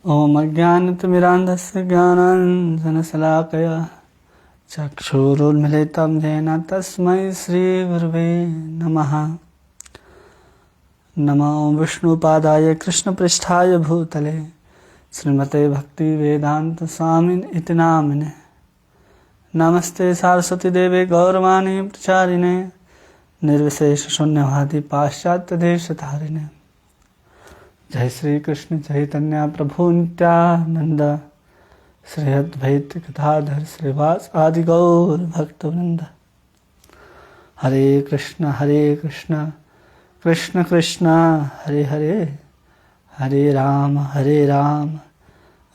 ॐ अज्ञानतिमिरान्धस्य ज्ञानाञ्जनशलाकया चक्षुरुन्मीलितं येन तस्मै श्रीगुरवे नमः। नमो विष्णुपादाय कृष्णपृष्ठाय भूतले श्रीमते भक्तिवेदान्तस्वामिन् इति नामिने। नमस्ते सरस्वतीदेवे गौरवाणी प्रचारिणे निर्विशेषशून्यवादी पाश्चात्यदेशधारिणे। जय श्री कृष्ण चैतन्य प्रभु नित्यानंद श्री अद्वैत गदाधर श्रीवास आदि गौर भक्तवृंद। हरे कृष्ण कृष्ण कृष्ण हरे हरे, हरे राम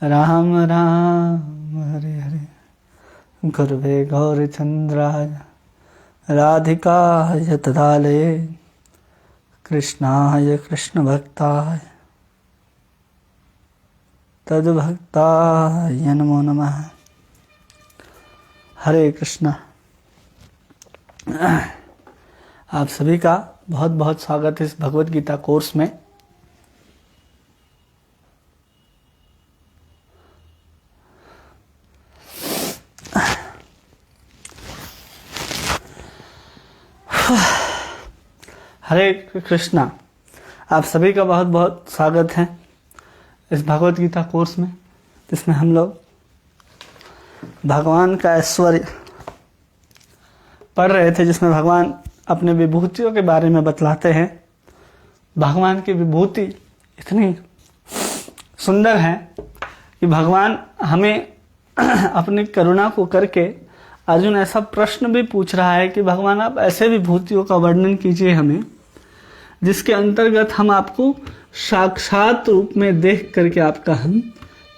राम राम हरे हरे। गुरवे गौरचंद्राय राधिकाय तदालये कृष्णाय कृष्ण भक्ताय तद्भक्ताय नमो नमः। हरे कृष्णा। आप सभी का बहुत बहुत स्वागत है इस भगवत गीता कोर्स में। हरे कृष्णा। आप सभी का बहुत बहुत स्वागत है इस भगवत गीता कोर्स में, जिसमें हम लोग भगवान का ऐश्वर्य पढ़ रहे थे, जिसमें भगवान अपने विभूतियों के बारे में बतलाते हैं। भगवान की विभूति इतनी सुंदर है कि भगवान हमें अपनी करुणा को करके, अर्जुन ऐसा प्रश्न भी पूछ रहा है कि भगवान आप ऐसे विभूतियों का वर्णन कीजिए हमें, जिसके अंतर्गत हम आपको साक्षात रूप में देख करके आपका हम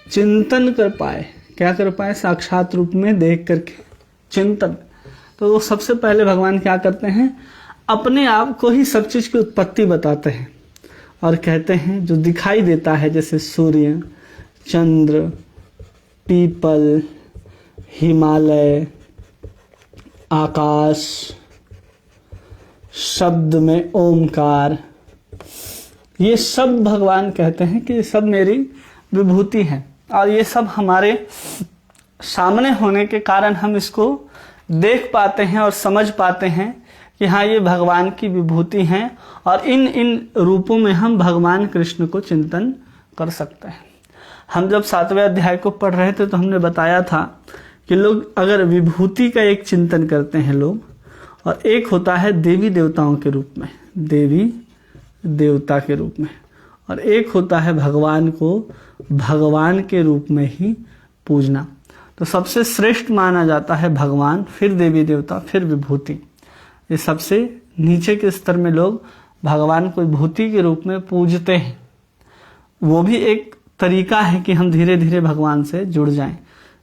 चिंतन कर पाए। क्या कर पाए? साक्षात रूप में देख करके चिंतन। तो वो सबसे पहले भगवान क्या करते हैं? अपने आप को ही सब चीज की उत्पत्ति बताते हैं और कहते हैं जो दिखाई देता है, जैसे सूर्य, चंद्र, पीपल, हिमालय, आकाश, शब्द में ओमकार, ये सब भगवान कहते हैं कि ये सब मेरी विभूति है। और ये सब हमारे सामने होने के कारण हम इसको देख पाते हैं और समझ पाते हैं कि हाँ, ये भगवान की विभूति हैं। और इन रूपों में हम भगवान कृष्ण को चिंतन कर सकते हैं। हम जब 7वें अध्याय को पढ़ रहे थे तो हमने बताया था कि लोग अगर विभूति का एक चिंतन करते हैं लोग, और एक होता है देवी देवताओं के रूप में, देवी देवता के रूप में, और एक होता है भगवान को भगवान के रूप में ही पूजना। तो सबसे श्रेष्ठ माना जाता है भगवान, फिर देवी देवता, फिर विभूति। ये सबसे नीचे के स्तर में लोग भगवान को विभूति के रूप में पूजते हैं। वो भी एक तरीका है कि हम धीरे धीरे भगवान से जुड़ जाएं।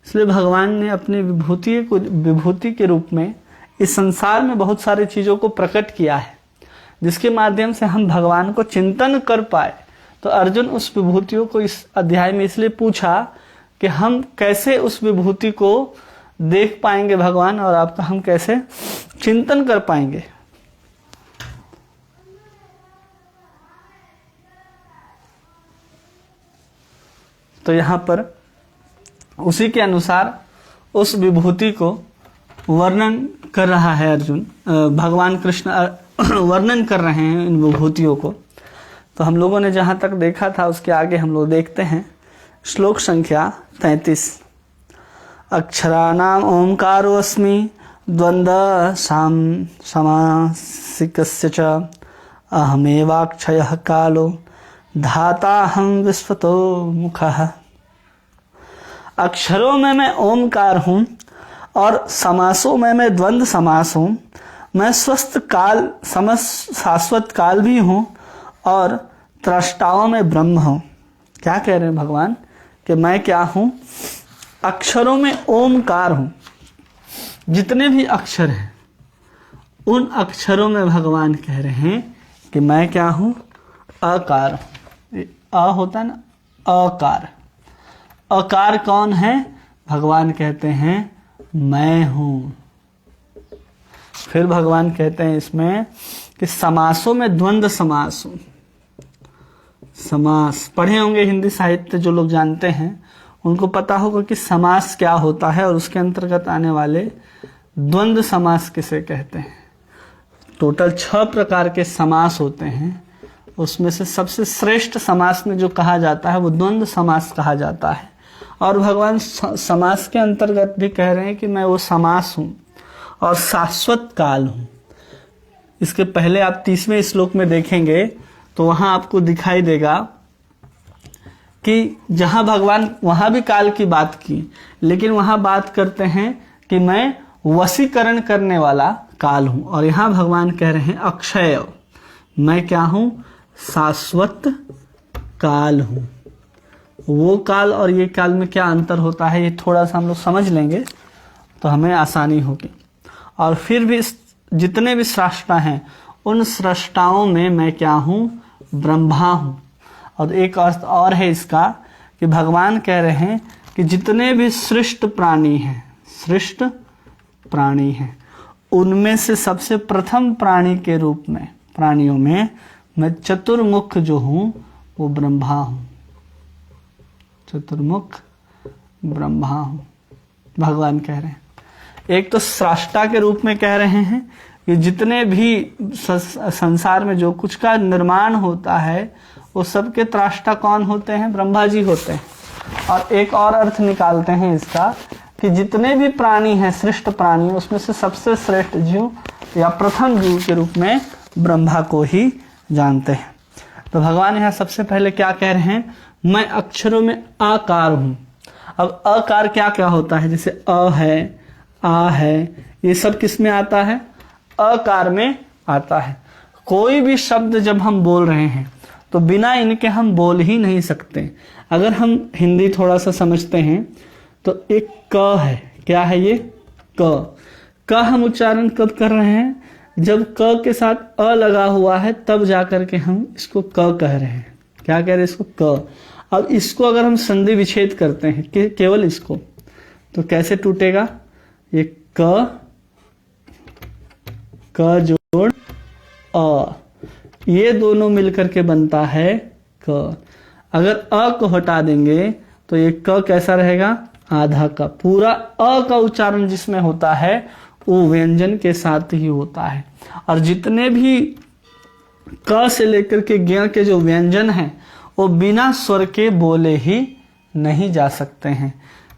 इसलिए भगवान ने अपनी विभूति के रूप में इस संसार में बहुत सारी चीजों को प्रकट किया है, जिसके माध्यम से हम भगवान को चिंतन कर पाए। तो अर्जुन उस विभूतियों को इस अध्याय में इसलिए पूछा कि हम कैसे उस विभूति को देख पाएंगे भगवान, और आपका हम कैसे चिंतन कर पाएंगे। तो यहाँ पर उसी के अनुसार उस विभूति को वर्णन कर रहा है अर्जुन। भगवान कृष्ण वर्णन कर रहे हैं इन विभूतियों को। तो हम लोगों ने जहाँ तक देखा था उसके आगे हम लोग देखते हैं श्लोक संख्या 33। अक्षराणाम ओंकारोऽस्मि द्वंद्व समासिकस्य च अहमेवाक्षयः कालो धाताहं विश्वतो मुखः। अक्षरों में मैं ओमकार हूँ और समासों में मैं द्वंद्व समास हूँ। मैं स्वस्थ काल शाश्वत काल भी हूँ और त्रष्टाओं में ब्रह्म हूँ। क्या कह रहे हैं भगवान कि मैं क्या हूँ? अक्षरों में ओमकार हूँ। जितने भी अक्षर हैं उन अक्षरों में भगवान कह रहे हैं कि मैं क्या हूँ? अकार। अ होता है ना, अकार। अकार कौन है? भगवान कहते हैं मैं हूं। फिर भगवान कहते हैं इसमें कि समासों में द्वंद्व समास हूं। समास। पढ़े होंगे हिंदी साहित्य जो लोग जानते हैं उनको पता होगा कि समास क्या होता है और उसके अंतर्गत आने वाले द्वंद्व समास किसे कहते हैं। टोटल 6 प्रकार के समास होते हैं, उसमें से सबसे श्रेष्ठ समास में जो कहा जाता है वो द्वंद्व समास कहा जाता है। और भगवान समास के अंतर्गत भी कह रहे हैं कि मैं वो समास हूँ और शाश्वत काल हूँ। इसके पहले आप 30वें श्लोक में देखेंगे तो वहां आपको दिखाई देगा कि जहां भगवान वहां भी काल की बात की, लेकिन वहां बात करते हैं कि मैं वशीकरण करने वाला काल हूं, और यहां भगवान कह रहे हैं अक्षय, मैं क्या हूं, शाश्वत काल हूं। वो काल और ये काल में क्या अंतर होता है, ये थोड़ा सा हम लोग समझ लेंगे तो हमें आसानी होगी। और फिर भी जितने भी सृष्टा हैं उन सृष्टाओं में मैं क्या हूं, ब्रह्मा हूं। और एक अर्थ और है इसका कि भगवान कह रहे हैं कि जितने भी सृष्ट प्राणी हैं, सृष्ट प्राणी हैं, उनमें से सबसे प्रथम प्राणी के रूप में, प्राणियों में मैं चतुर्मुख जो हूं वो ब्रह्मा हूं, चतुर्मुख ब्रह्मा हूं, भगवान कह रहे हैं। एक तो सृष्टा के रूप में कह रहे हैं कि जितने भी संसार में जो कुछ का निर्माण होता है वो सबके त्राष्टा कौन होते हैं, ब्रह्मा जी होते हैं। और एक और अर्थ निकालते हैं इसका कि जितने भी प्राणी हैं, श्रेष्ठ प्राणी, उसमें से सबसे श्रेष्ठ जीव या प्रथम जीव के रूप में ब्रह्मा को ही जानते हैं। तो भगवान यहाँ सबसे पहले क्या कह रहे हैं, मैं अक्षरों में आकार हूं। अब आकार क्या क्या होता है, जैसे अ है, आ है, ये सब किस में आता है, अकार में आता है। कोई भी शब्द जब हम बोल रहे हैं तो बिना इनके हम बोल ही नहीं सकते। अगर हम हिंदी थोड़ा सा समझते हैं तो एक क है, क्या है ये, क हम उच्चारण कब कर रहे हैं, जब क के साथ अ लगा हुआ है तब जाकर के हम इसको क कह रहे हैं। क्या कह रहे हैं इसको, क। अब इसको अगर हम संधि विच्छेद करते हैं केवल इसको, तो कैसे टूटेगा, ये क जोड़ अ, ये दोनों मिलकर के बनता है क। अगर अ को हटा देंगे तो ये क कैसा रहेगा, आधा का। पूरा अ का उच्चारण जिसमें होता है वो व्यंजन के साथ ही होता है। और जितने भी क से लेकर के ज्ञ के जो व्यंजन हैं वो बिना स्वर के बोले ही नहीं जा सकते हैं।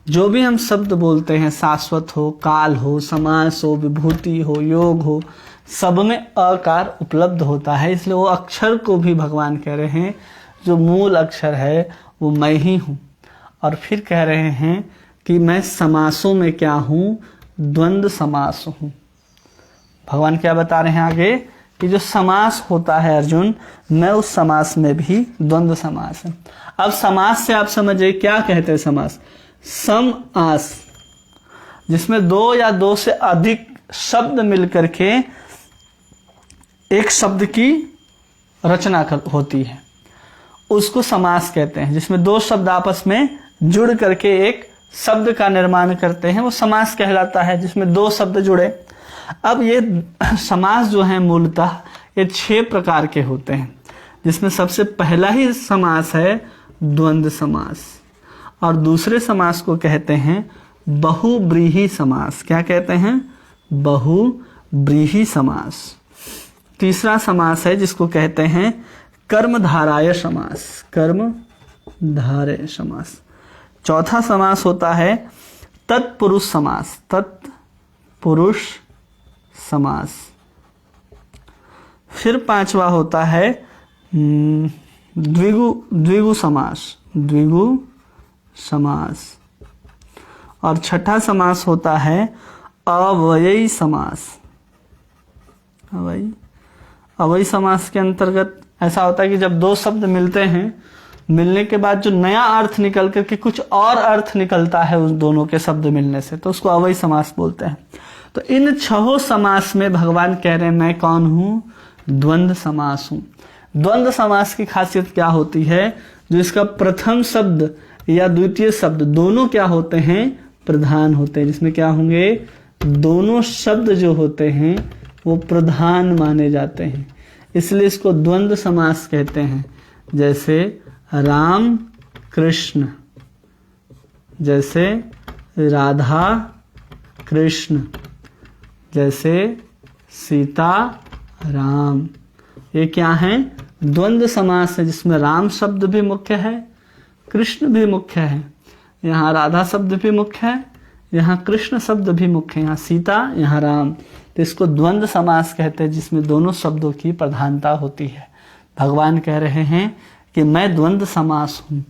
जो भी हम शब्द बोलते हैं, शाश्वत हो, काल हो, समास हो, विभूति हो, योग हो, सब में अकार उपलब्ध होता है। इसलिए वो अक्षर को भी भगवान कह रहे हैं जो मूल अक्षर है वो मैं ही हूँ। और फिर कह रहे हैं कि मैं समासों में क्या हूँ, द्वंद्व समास हूँ। भगवान क्या बता रहे हैं आगे कि जो समास होता है अर्जुन, मैं उस समास में भी द्वंद्व समास है। अब समास से आप समझिए क्या कहते हैं समास, सम आस, जिसमें दो या दो से अधिक शब्द मिलकर के एक शब्द की रचना होती है, उसको समास कहते हैं। जिसमें दो शब्द आपस में जुड़ करके एक शब्द का निर्माण करते हैं वो समास कहलाता है, जिसमें दो शब्द जुड़े। अब ये समास जो है मूलतः ये 6 प्रकार के होते हैं, जिसमें सबसे पहला ही समास है द्वंद्व समास, और दूसरे समास को कहते हैं बहुब्रीहि समास। क्या कहते हैं, बहुब्रीहि समास। तीसरा समास है जिसको कहते हैं कर्मधारय समास, कर्मधारय समास। चौथा समास होता है तत्पुरुष समास, तत्पुरुष समास। फिर पांचवा होता है द्विगु समास, द्विगु समास। और छठा समास होता है अव्ययी समास। अव्ययी समास के अंतर्गत ऐसा होता है कि जब दो शब्द मिलते हैं, मिलने के बाद जो नया अर्थ निकल करके कुछ और अर्थ निकलता है उस दोनों के शब्द मिलने से, तो उसको अव्ययी समास बोलते हैं। तो इन 6 समास में भगवान कह रहे हैं मैं कौन हूं, द्वंद्व समास हूं। द्वंद्व समास की खासियत क्या होती है, जो इसका प्रथम शब्द या द्वितीय शब्द दोनों क्या होते हैं, प्रधान होते हैं। जिसमें क्या होंगे, दोनों शब्द जो होते हैं वो प्रधान माने जाते हैं, इसलिए इसको द्वंद्व समास कहते हैं। जैसे राम कृष्ण, जैसे राधा कृष्ण, जैसे सीता राम। ये क्या है? द्वंद्व समास है, जिसमें राम शब्द भी मुख्य है, कृष्ण भी मुख्य है। यहाँ राधा शब्द भी मुख्य है, यहाँ कृष्ण शब्द भी मुख्य है, यहाँ सीता, यहाँ राम। तो इसको द्वंद्व समास कहते हैं, जिसमें दोनों शब्दों की प्रधानता होती है। भगवान कह रहे हैं कि मैं द्वंद्व समास हूँ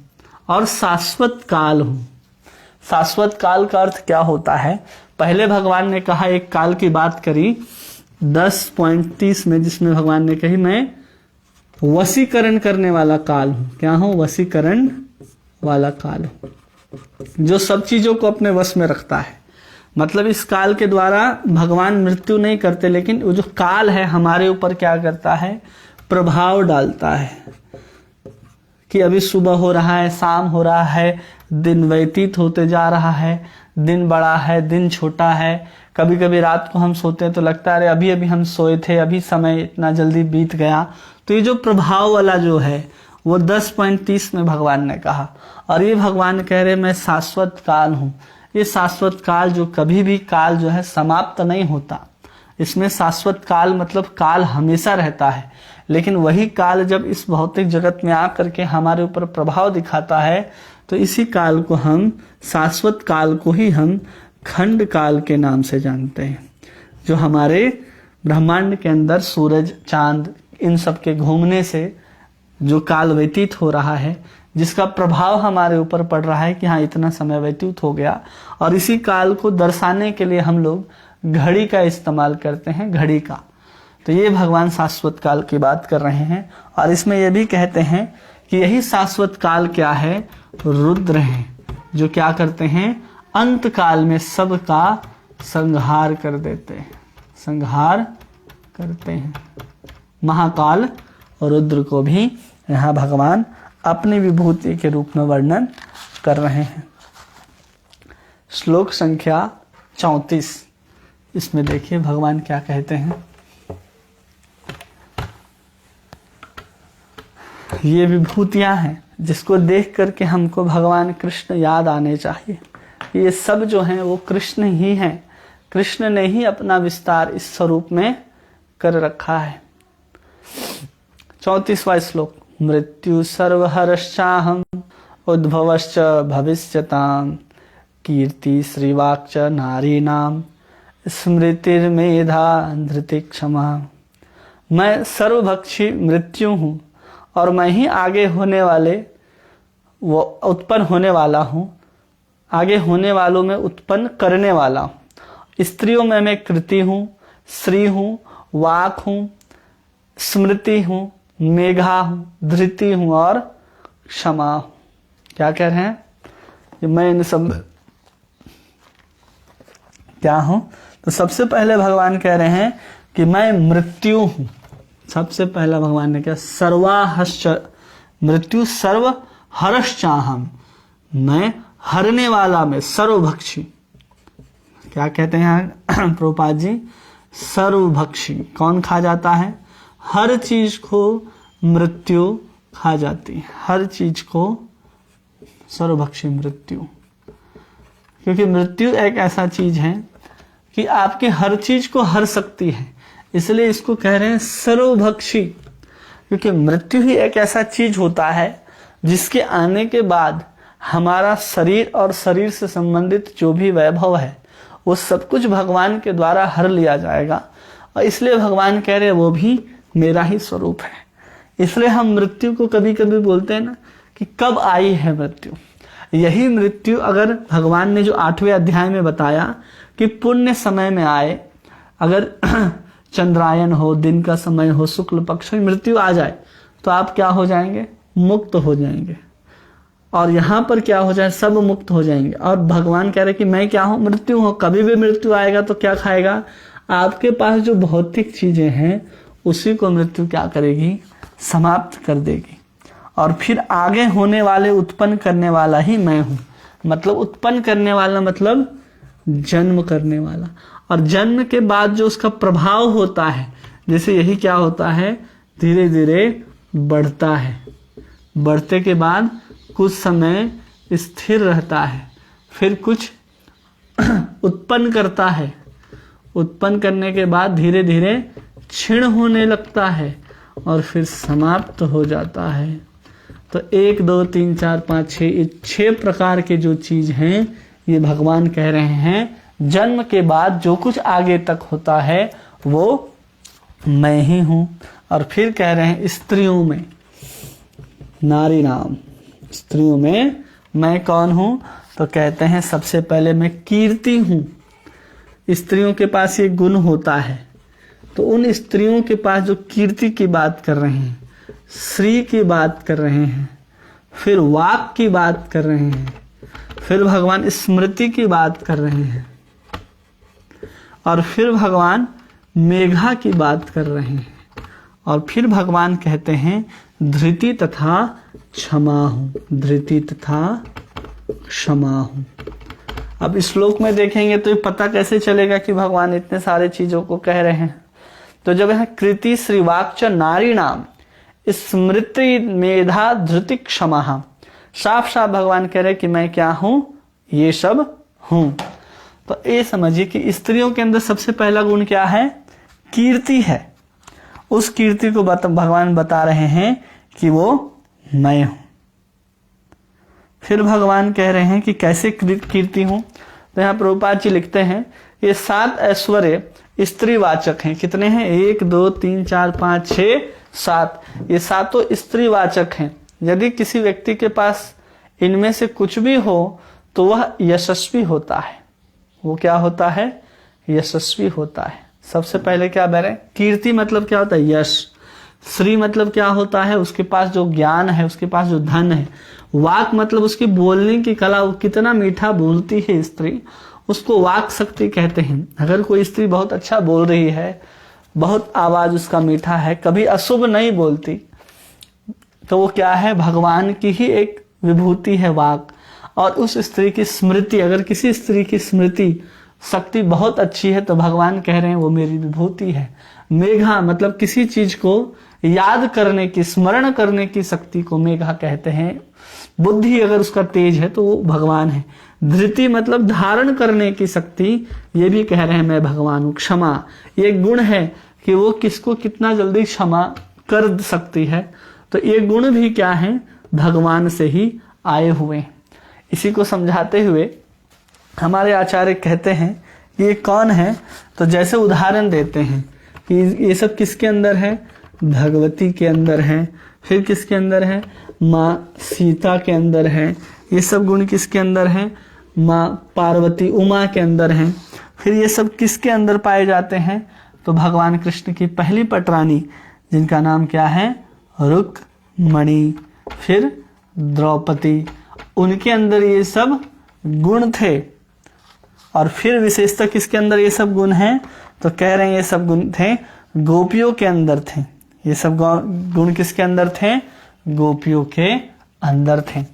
और शाश्वत काल हूँ। शाश्वत काल का अर्थ क्या होता है? पहले भगवान ने कहा, एक काल की बात करी 10.30 में, जिसमें भगवान ने कही मैं वशीकरण करने वाला काल हूँ। क्या हूँ? वशीकरण वाला काल हूँ, जो सब चीजों को अपने वश में रखता है। मतलब इस काल के द्वारा भगवान मृत्यु नहीं करते, लेकिन वो जो काल है हमारे ऊपर क्या करता है? प्रभाव डालता है कि अभी सुबह हो रहा है, शाम हो रहा है, दिन व्यतीत होते जा रहा है, दिन बड़ा है, दिन छोटा है। कभी कभी रात को हम सोते हैं तो लगता है अरे अभी अभी हम सोए थे, अभी समय इतना जल्दी बीत गया। तो ये जो प्रभाव वाला जो है वो 10.30 में भगवान ने कहा। और ये भगवान कह रहे मैं शाश्वत काल हूँ। ये शाश्वत काल जो कभी भी काल जो है समाप्त नहीं होता। इसमें शाश्वत काल मतलब काल हमेशा रहता है, लेकिन वही काल जब इस भौतिक जगत में आकर के हमारे ऊपर प्रभाव दिखाता है तो इसी काल को हम, शाश्वत काल को ही हम खंड काल के नाम से जानते हैं। जो हमारे ब्रह्मांड के अंदर सूरज, चांद, इन सब के घूमने से जो काल व्यतीत हो रहा है, जिसका प्रभाव हमारे ऊपर पड़ रहा है कि हाँ इतना समय व्यतीत हो गया, और इसी काल को दर्शाने के लिए हम लोग घड़ी का इस्तेमाल करते हैं, घड़ी का। तो ये भगवान शाश्वत काल की बात कर रहे हैं। और इसमें यह भी कहते हैं कि यही शाश्वत काल क्या है? रुद्र हैं, जो क्या करते हैं? अंत काल में सबका संहार कर देते हैं, संहार करते हैं। महाकाल और रुद्र को भी यहाँ भगवान अपनी विभूति के रूप में वर्णन कर रहे हैं। श्लोक संख्या 34, इसमें देखिए भगवान क्या कहते हैं। ये विभूतियां हैं जिसको देख करके हमको भगवान कृष्ण याद आने चाहिए। ये सब जो हैं वो कृष्ण ही हैं। कृष्ण ने ही अपना विस्तार इस स्वरूप में कर रखा है। 34वां श्लोक। मृत्यु सर्वहरश्चाहम उद्भवश्च भविष्यताम कीर्ति श्रीवाक्च नारीणाम स्मृतिर्मेधा धृति क्षमा। मैं सर्वभक्षी मृत्यु हूँ और मैं ही आगे होने वाले, वो उत्पन्न होने वाला हूँ, आगे होने वालों में उत्पन्न करने वाला हूँ। स्त्रियों में मैं कृति हूँ, श्री हूँ, वाक हूँ, स्मृति हूँ, मेघा हूँ, धृति हूँ और क्षमा हूँ। क्या कह रहे हैं कि मैं इन सब क्या हूँ? तो सबसे पहले भगवान कह रहे हैं कि मैं मृत्यु हूँ। सबसे पहला भगवान ने क्या? सर्वाहश्च मृत्यु सर्व हरश्चाहम, मैं हरने वाला में, सर्वभक्षी। क्या कहते हैं प्रभुपाद जी? सर्वभक्षी। कौन खा जाता है? हर चीज को मृत्यु खा जाती है, हर चीज को सर्वभक्षी मृत्यु। क्योंकि मृत्यु एक ऐसा चीज है कि आपकी हर चीज को हर सकती है, इसलिए इसको कह रहे हैं सर्वभक्षी। क्योंकि मृत्यु ही एक ऐसा चीज होता है जिसके आने के बाद हमारा शरीर और शरीर से संबंधित जो भी वैभव है वो सब कुछ भगवान के द्वारा हर लिया जाएगा। और इसलिए भगवान कह रहे हैं वो भी मेरा ही स्वरूप है। इसलिए हम मृत्यु को कभी कभी बोलते हैं ना कि कब आई है मृत्यु। यही मृत्यु अगर भगवान ने जो 8वें अध्याय में बताया कि पुण्य समय में आए, अगर चंद्रायन हो, दिन का समय हो, शुक्ल पक्ष में मृत्यु आ जाए तो आप क्या हो जाएंगे? मुक्त हो जाएंगे। और यहाँ पर क्या हो जाए? सब मुक्त हो जाएंगे। और भगवान कह रहे कि मैं क्या हूँ? मृत्यु हूँ। कभी भी मृत्यु आएगा तो क्या खाएगा? आपके पास जो भौतिक चीजें हैं उसी को मृत्यु क्या करेगी? समाप्त कर देगी। और फिर आगे होने वाले उत्पन्न करने वाला ही मैं हूँ। मतलब उत्पन्न करने वाला मतलब जन्म करने वाला। और जन्म के बाद जो उसका प्रभाव होता है, जैसे यही क्या होता है? धीरे धीरे बढ़ता है। बढ़ते के बाद कुछ समय स्थिर रहता है, फिर कुछ उत्पन्न करता है, उत्पन्न करने के बाद धीरे धीरे क्षीण होने लगता है और फिर समाप्त हो जाता है। तो 1 2 3 4 5 6 ये 6 प्रकार के जो चीज हैं ये भगवान कह रहे हैं जन्म के बाद जो कुछ आगे तक होता है वो मैं ही हूं। और फिर कह रहे हैं स्त्रियों में, नारी नाम, स्त्रियों में मैं कौन हूं? तो कहते हैं सबसे पहले मैं कीर्ति हूं। स्त्रियों के पास ये गुण होता है, तो उन स्त्रियों के पास जो कीर्ति की बात कर रहे हैं, श्री की बात कर रहे हैं, फिर वाक की बात कर रहे हैं, फिर भगवान स्मृति की बात कर रहे हैं, और फिर भगवान मेघा की बात कर रहे हैं, और फिर भगवान कहते हैं धृति तथा क्षमा हूं, धृति तथा क्षमा हूं। अब इस श्लोक में देखेंगे तो ये पता कैसे चलेगा कि भगवान इतने सारे चीजों को कह रहे हैं। तो जब यहां कृति श्रीवाक्च नारी नाम स्मृति मेधा धृति क्षमा, साफ साफ भगवान कह रहे कि मैं क्या हूं, ये सब हूं। तो ये समझिए कि स्त्रियों के अंदर सबसे पहला गुण क्या है? कीर्ति है। उस कीर्ति को भगवान बता रहे हैं कि वो मैं हूं। फिर भगवान कह रहे हैं कि कैसे कीर्ति हूं। तो यहां प्रभुपाद जी लिखते हैं ये 7 ऐश्वर्य स्त्रीवाचक हैं। कितने हैं? 1 2 3 4 5 6 7। ये 7 स्त्रीवाचक हैं। यदि किसी व्यक्ति के पास इनमें से कुछ भी हो तो वह यशस्वी होता है। वो क्या होता है? यशस्वी होता है। सबसे पहले क्या बह रहे? कीर्ति मतलब क्या होता है? यश। श्री मतलब क्या होता है? उसके पास जो ज्ञान है, उसके पास जो धन है। वाक मतलब उसकी बोलने की कला, वो कितना मीठा बोलती है स्त्री, उसको वाक शक्ति कहते हैं। अगर कोई स्त्री बहुत अच्छा बोल रही है, बहुत आवाज उसका मीठा है, कभी अशुभ नहीं बोलती, तो वो क्या है? भगवान की ही एक विभूति है वाक। और उस स्त्री की स्मृति, अगर किसी स्त्री की स्मृति शक्ति बहुत अच्छी है तो भगवान कह रहे हैं वो मेरी विभूति है। मेघा मतलब किसी चीज को याद करने की, स्मरण करने की शक्ति को मेघा कहते हैं। बुद्धि अगर उसका तेज है तो वो भगवान है। धृति मतलब धारण करने की शक्ति, ये भी कह रहे हैं मैं भगवान हूं। क्षमा ये गुण है कि वो किसको कितना जल्दी क्षमा कर सकती है। तो ये गुण भी क्या है? भगवान से ही आए हुए। इसी को समझाते हुए हमारे आचार्य कहते हैं कि ये कौन है? तो जैसे उदाहरण देते हैं कि ये सब किसके अंदर है? भगवती के अंदर है। फिर किसके अंदर है? माँ सीता के अंदर है। ये सब गुण किसके अंदर है? माँ पार्वती उमा के अंदर है। फिर ये सब किसके अंदर पाए जाते हैं? तो भगवान कृष्ण की पहली पटरानी जिनका नाम क्या है? रुक्मणी। फिर द्रौपदी, उनके अंदर ये सब गुण थे। और फिर विशेषतः किसके अंदर ये सब गुण हैं? तो कह रहे हैं ये सब गुण थे गोपियों के अंदर थे। ये सब गुण किसके अंदर थे? गोपियों के अंदर थे।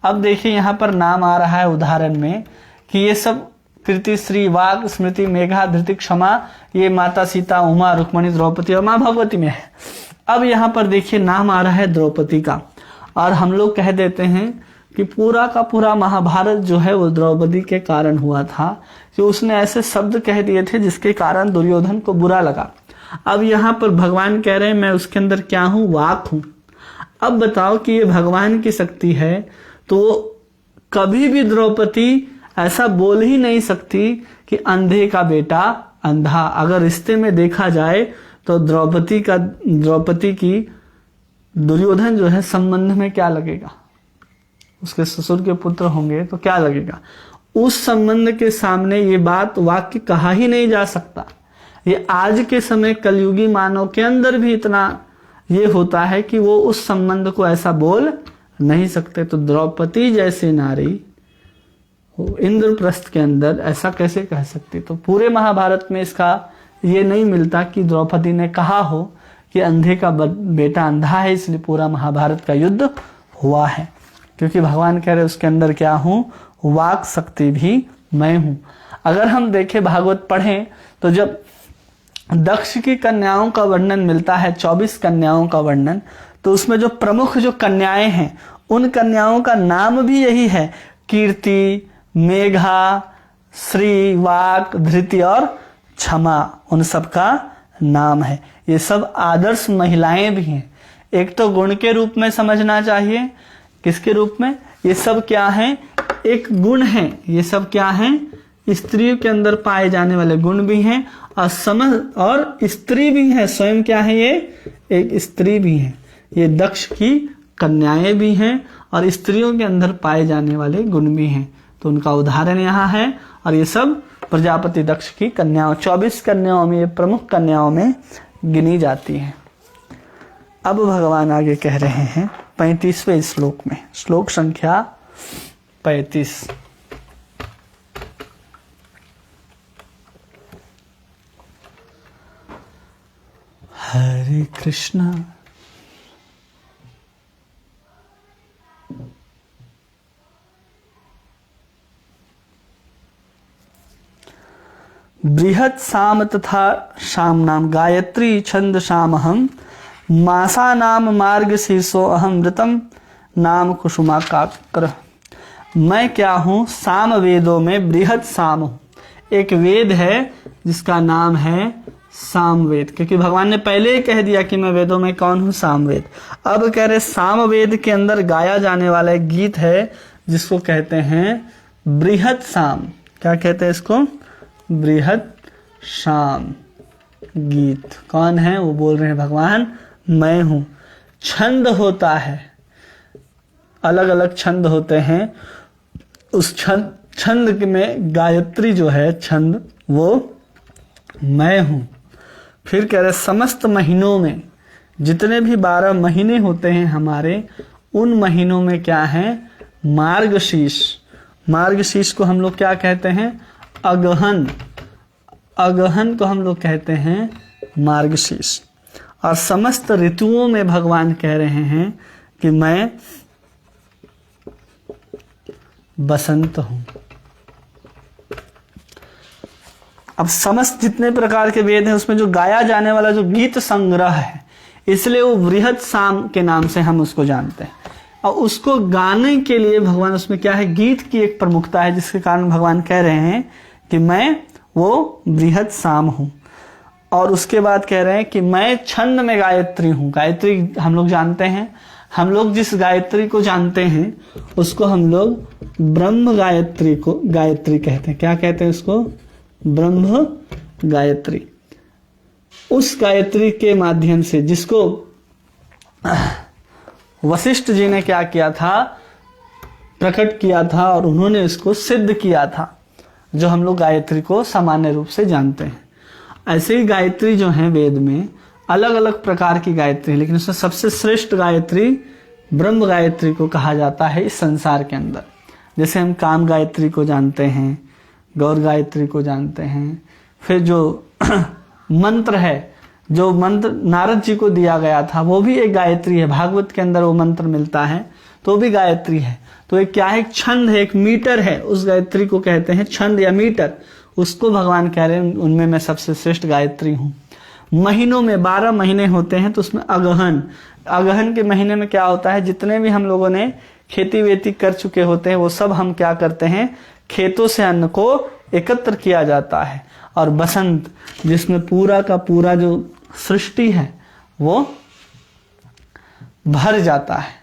अब देखिए यहाँ पर नाम आ रहा है उदाहरण में कि ये सब कृति श्री वाक स्मृति मेघा धृति क्षमा, ये माता सीता उमा रुक्मणी द्रौपदी और माँ भगवती में है। अब यहाँ पर देखिए नाम आ रहा है द्रौपदी का, और हम लोग कह देते हैं कि पूरा का पूरा महाभारत जो है वो द्रौपदी के कारण हुआ था कि उसने ऐसे शब्द कह दिए थे जिसके कारण दुर्योधन को बुरा लगा। अब यहाँ पर भगवान कह रहे हैं मैं उसके अंदर क्या हूं? वाक हूं। अब बताओ कि ये भगवान की शक्ति है तो कभी भी द्रौपदी ऐसा बोल ही नहीं सकती कि अंधे का बेटा अंधा। अगर रिश्ते में देखा जाए तो द्रौपदी की दुर्योधन जो है संबंध में क्या लगेगा? उसके ससुर के पुत्र होंगे तो क्या लगेगा? उस संबंध के सामने ये बात वाक्य कहा ही नहीं जा सकता। ये आज के समय कलयुगी मानव के अंदर भी इतना ये होता है कि वो उस संबंध को ऐसा बोल नहीं सकते। तो द्रौपदी जैसी नारी इंद्रप्रस्थ के अंदर ऐसा कैसे कह सकती? तो पूरे महाभारत में इसका ये नहीं मिलता कि द्रौपदी ने कहा हो कि अंधे का बेटा अंधा है इसलिए पूरा महाभारत का युद्ध हुआ है। क्योंकि भगवान कह रहे उसके अंदर क्या हूं? वाक शक्ति भी मैं हूं। अगर हम देखें भागवत पढ़ें तो जब दक्ष की कन्याओं का वर्णन मिलता है, 24 कन्याओं का वर्णन, तो उसमें जो प्रमुख जो कन्याएं हैं उन कन्याओं का नाम भी यही है, कीर्ति, मेघा, श्री, वाक, धृति और क्षमा, उन सब का नाम है। ये सब आदर्श महिलाएं भी हैं। एक तो गुण के रूप में समझना चाहिए, किसके रूप में, ये सब क्या है, एक गुण है, ये सब क्या है, स्त्रियों के अंदर पाए जाने वाले गुण भी हैं और और स्त्री भी है, स्वयं क्या है, ये एक स्त्री भी है। ये दक्ष की कन्याएं भी हैं और स्त्रियों के अंदर पाए जाने वाले गुण भी हैं। तो उनका उदाहरण यहाँ है और ये सब प्रजापति दक्ष की कन्याओं, 24 कन्याओं में, ये प्रमुख कन्याओं में गिनी जाती हैं। अब भगवान आगे कह रहे हैं 35वें श्लोक में, श्लोक संख्या 35। हरे कृष्णा। बृहत् साम तथा शाम नाम गायत्री छंद शामहम मासा नाम मार्ग शीर्षो अहम मृतम नाम कुसुमाकाक्र। मैं क्या हूँ, साम वेदों में बृहत् साम हूँ। एक वेद है जिसका नाम है सामवेद, क्योंकि भगवान ने पहले ही कह दिया कि मैं वेदों में कौन हूँ, सामवेद। अब कह रहे सामवेद के अंदर गाया जाने वाला एक गीत है जिसको कहते हैं बृहत् साम। क्या कहते हैं इसको, बृहत् साम गीत। कौन है वो, बोल रहे हैं भगवान मैं हूं। छंद होता है, अलग अलग छंद होते हैं, उस छंद में गायत्री जो है छंद, वो मैं हूं। फिर कह रहे समस्त महीनों में, जितने भी 12 महीने होते हैं हमारे, उन महीनों में क्या है, मार्गशीर्ष। मार्गशीर्ष को हम लोग क्या कहते हैं, अगहन। अगहन को हम लोग कहते हैं मार्गशीर्ष। और समस्त ऋतुओं में भगवान कह रहे हैं कि मैं बसंत हूं। अब समस्त जितने प्रकार के वेद हैं उसमें जो गाया जाने वाला जो गीत संग्रह है, इसलिए वो बृहत् साम के नाम से हम उसको जानते हैं। और उसको गाने के लिए भगवान, उसमें क्या है, गीत की एक प्रमुखता है, जिसके कारण भगवान कह रहे हैं कि मैं वो बृहत् साम हूं। और उसके बाद कह रहे हैं कि मैं छंद में गायत्री हूं। गायत्री हम लोग जानते हैं, हम लोग जिस गायत्री को जानते हैं उसको हम लोग ब्रह्म गायत्री कहते हैं। क्या कहते हैं उसको, ब्रह्म गायत्री। उस गायत्री के माध्यम से, जिसको वशिष्ठ जी ने क्या किया था, प्रकट किया था और उन्होंने इसको सिद्ध किया था, जो हम लोग गायत्री को सामान्य रूप से जानते हैं। ऐसे ही गायत्री जो है वेद में अलग अलग प्रकार की गायत्री है, लेकिन उसमें सबसे श्रेष्ठ गायत्री ब्रह्म गायत्री को कहा जाता है इस संसार के अंदर। जैसे हम काम गायत्री को जानते हैं, गौर गायत्री को जानते हैं, फिर जो मंत्र है, जो मंत्र नारद जी को दिया गया था वो भी एक गायत्री है। भागवत के अंदर वो मंत्र मिलता है तो वो भी गायत्री है। तो एक क्या है, एक छंद है, एक मीटर है, उस गायत्री को कहते हैं छंद या मीटर। उसको भगवान कह रहे हैं उनमें मैं सबसे श्रेष्ठ गायत्री हूं। महीनों में 12 महीने होते हैं, तो उसमें अगहन, अगहन के महीने में क्या होता है, जितने भी हम लोगों ने खेती वेती कर चुके होते हैं वो सब हम क्या करते हैं, खेतों से अन्न को एकत्र किया जाता है। और बसंत, जिसमें पूरा का पूरा जो सृष्टि है वो भर जाता है,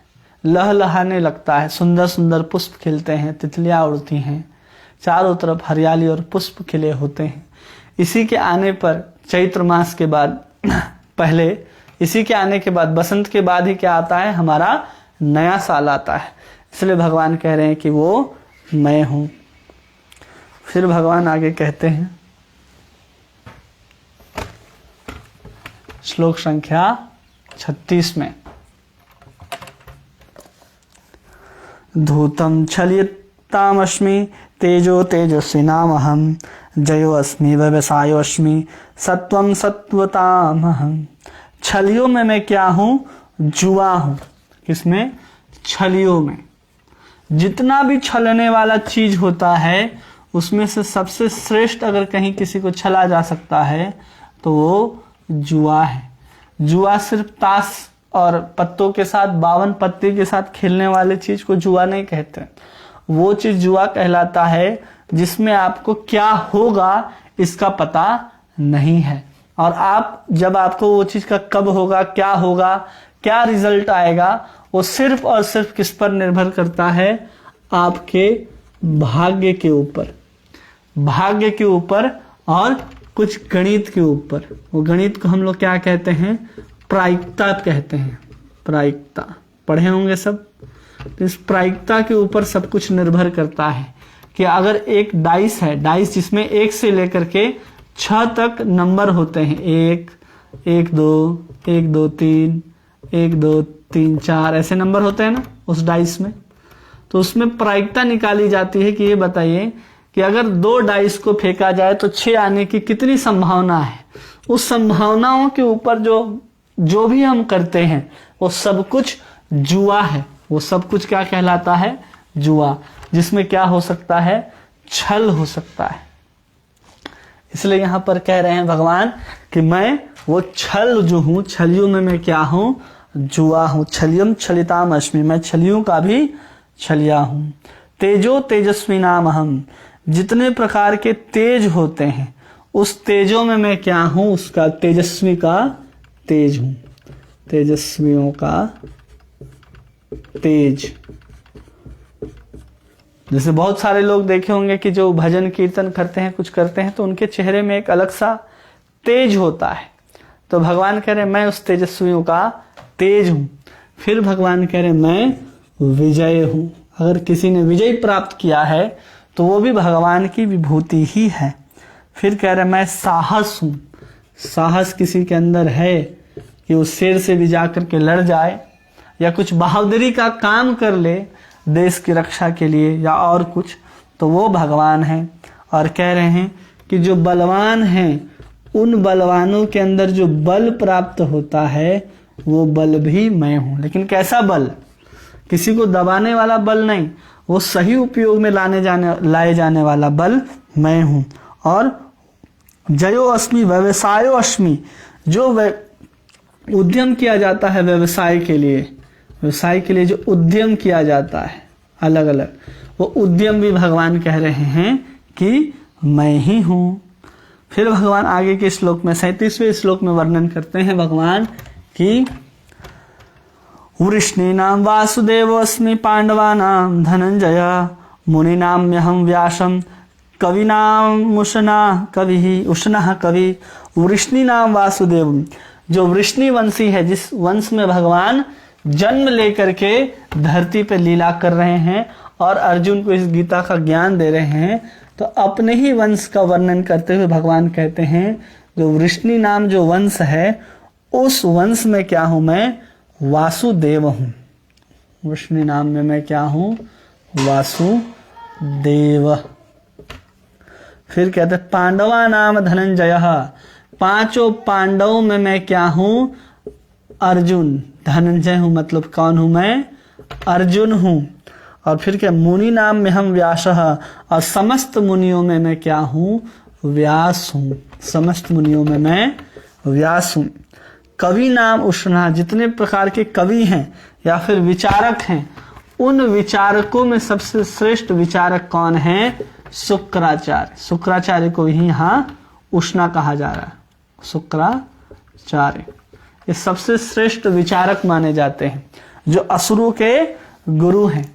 लहलहाने लगता है, सुंदर सुंदर पुष्प खिलते हैं, तितलियां उड़ती हैं, चारों तरफ हरियाली और पुष्प खिले होते हैं। इसी के आने पर चैत्र मास के बाद पहले, इसी के आने के बाद बसंत के बाद ही क्या आता है, हमारा नया साल आता है। इसलिए भगवान कह रहे हैं कि वो मैं हूं। फिर भगवान आगे कहते हैं श्लोक संख्या 36 में, धूतम छलितामस्मि तेजो तेजस्विनामहं जयो अस्मि व्यवसायो अस्मि सत्वम सत्वतामहं। छलियों में मैं क्या हूं, जुआ हूं। किसमें, छलियों में। जितना भी छलने वाला चीज होता है उसमें से सबसे श्रेष्ठ अगर कहीं किसी को छला जा सकता है तो वो जुआ है। जुआ सिर्फ ताश और पत्तों के साथ 52 पत्ते के साथ खेलने वाले चीज को जुआ नहीं कहते। वो चीज जुआ कहलाता है जिसमें आपको क्या होगा इसका पता नहीं है, और आप जब आपको वो चीज का कब होगा, क्या रिजल्ट आएगा, वो सिर्फ और सिर्फ किस पर निर्भर करता है, आपके भाग्य के ऊपर और कुछ गणित के ऊपर। वो गणित को हम लोग क्या कहते हैं, प्रायिकता कहते हैं। प्रायिकता पढ़े होंगे सब। तो इस प्रायिकता के ऊपर सब कुछ निर्भर करता है कि अगर एक डाइस है, डाइस जिसमें 1 से लेकर के 6 तक नंबर होते हैं, 1, 1, 2, 1, 2, 3, 1, 2, 3, 4 ऐसे नंबर होते हैं ना उस डाइस में। तो उसमें प्रायिकता निकाली जाती है कि ये बताइए कि अगर 2 डाइस को फेंका जाए तो 6 आने की कितनी संभावना है। उस संभावनाओं के ऊपर जो भी हम करते हैं वो सब कुछ जुआ है। वो सब कुछ क्या कहलाता है, जुआ, जिसमें क्या हो सकता है, छल हो सकता है। इसलिए यहां पर कह रहे हैं भगवान कि मैं वो छल जो हूं, छलियों में मैं क्या हूं, जुआ हूं। छलियम छलिताम अस्मि, मैं छलियों का भी छलिया हूं। तेजो तेजस्वी नाम हम, जितने प्रकार के तेज होते हैं उस तेजों में मैं क्या हूं, उसका तेजस्वी का तेज हूं। तेजस्वियों का तेज। जैसे बहुत सारे लोग देखे होंगे कि जो भजन कीर्तन करते हैं, कुछ करते हैं, तो उनके चेहरे में एक अलग सा तेज होता है। तो भगवान कह रहे मैं उस तेजस्वियों का तेज हूं। फिर भगवान कह रहे मैं विजय हूं। अगर किसी ने विजय प्राप्त किया है तो वो भी भगवान की विभूति ही है। फिर कह रहे मैं साहस हूं। साहस किसी के अंदर है कि उस शेर से भी जाकर के लड़ जाए या कुछ बहादुरी का काम कर ले देश की रक्षा के लिए या और कुछ, तो वो भगवान है। और कह रहे हैं कि जो बलवान हैं उन बलवानों के अंदर जो बल प्राप्त होता है वो बल भी मैं हूं। लेकिन कैसा बल, किसी को दबाने वाला बल नहीं, वो सही उपयोग में लाए जाने वाला बल मैं हूं। और जयो अस्मि व्यवसायो अस्मि, जो उद्यम किया जाता है व्यवसाय के लिए जो उद्यम किया जाता है अलग अलग, वो उद्यम भी भगवान कह रहे हैं कि मैं ही हूं। फिर भगवान आगे के श्लोक में 37वें श्लोक में वर्णन करते हैं भगवान कि वृष्णीनाम वासुदेवोऽस्मि पांडवानां धनंजय मुनीनां म्यहं व्यासं कविनाम उष्णः कवि। वृष्णीनाम वासुदेव, जो वृष्णि वंशी है, जिस वंश में भगवान जन्म लेकर के धरती पे लीला कर रहे हैं और अर्जुन को इस गीता का ज्ञान दे रहे हैं, तो अपने ही वंश का वर्णन करते हुए भगवान कहते हैं जो वृष्णि नाम जो वंश है उस वंश में क्या हूं, मैं वासुदेव हूं। वृष्णि नाम में मैं क्या हूं, वासुदेव। फिर कहते पांडवा नाम धनंजय, 5 पांडवों में मैं क्या हूं, अर्जुन। धनंजय हूं मतलब कौन हूं, मैं अर्जुन हूं। और फिर क्या, मुनि नाम में हम व्यास, और समस्त मुनियों में मैं क्या हूं, व्यास हूं। समस्त मुनियों में मैं व्यास हूं। कवि नाम उष्णा, जितने प्रकार के कवि हैं या फिर विचारक हैं, उन विचारकों में सबसे श्रेष्ठ विचारक कौन है, शुक्राचार्य। शुक्राचार्य को ही यहाँ उष्णा कहा जा रहा है। शुक्राचार्य ये सबसे श्रेष्ठ विचारक माने जाते हैं, जो असुरों के गुरु हैं।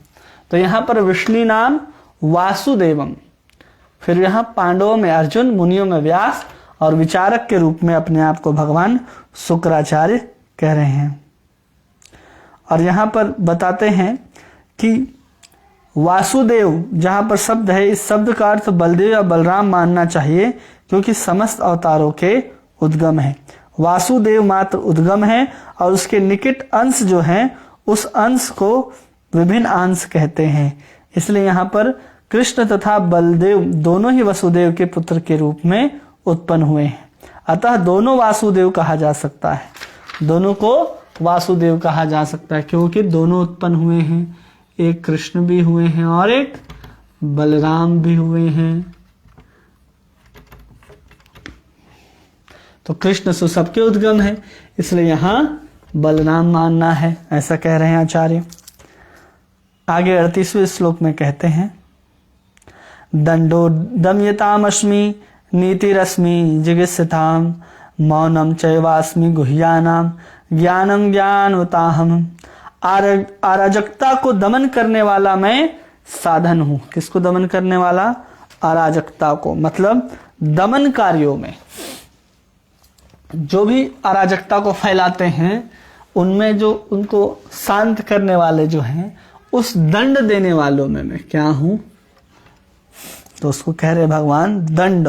तो यहाँ पर विष्णु नाम वासुदेवम, फिर यहाँ पांडवों में अर्जुन, मुनियों में व्यास, और विचारक के रूप में अपने आप को भगवान शुक्राचार्य कह रहे हैं। और यहाँ पर बताते हैं कि वासुदेव जहाँ पर शब्द है, इस शब्द का अर्थ बलदेव या बलराम मानना चाहिए, क्योंकि समस्त अवतारों के उद्गम है। वासुदेव मात्र उद्गम है और उसके निकट अंश जो हैं उस अंश को विभिन्न अंश कहते हैं। इसलिए यहाँ पर कृष्ण तथा बलदेव दोनों ही वसुदेव के पुत्र के रूप में उत्पन्न हुए हैं। अतः दोनों वासुदेव कहा जा सकता है, दोनों को वासुदेव कहा जा सकता है, क्योंकि दोनों उत्पन्न हुए हैं। एक कृष्ण भी हुए हैं और एक बलराम भी हुए हैं। तो कृष्ण सो सबके उद्गम है, इसलिए यहाँ बलराम मानना है, ऐसा कह रहे हैं आचार्य। आगे 38वें श्लोक में कहते हैं दंडो दमयतामस्मि नीतिरस्मि जिगीषताम मौनम चैवास्मि गुह्यानाम ज्ञानम ज्ञानवताहम। अराजकता को दमन करने वाला मैं साधन हूं। किसको दमन करने वाला? अराजकता को, मतलब दमन कार्यों में जो भी अराजकता को फैलाते हैं उनमें जो उनको शांत करने वाले जो हैं, उस दंड देने वालों में मैं क्या हूं? तो उसको कह रहे भगवान दंड,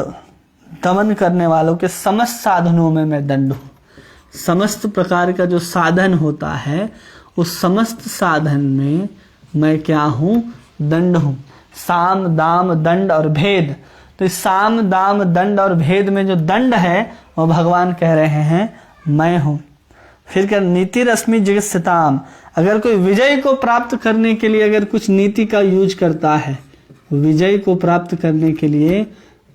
दमन करने वालों के समस्त साधनों में मैं दंड हूं। समस्त प्रकार का जो साधन होता है उस समस्त साधन में मैं क्या हूं? दंड हूं। साम दाम दंड और भेद, तो इस साम दाम दंड और भेद में जो दंड है वो भगवान कह रहे हैं मैं हूं। फिर क्या? नीति रश्मि जिगीषताम, अगर कोई विजय को प्राप्त करने के लिए अगर कुछ नीति का यूज करता है, विजय को प्राप्त करने के लिए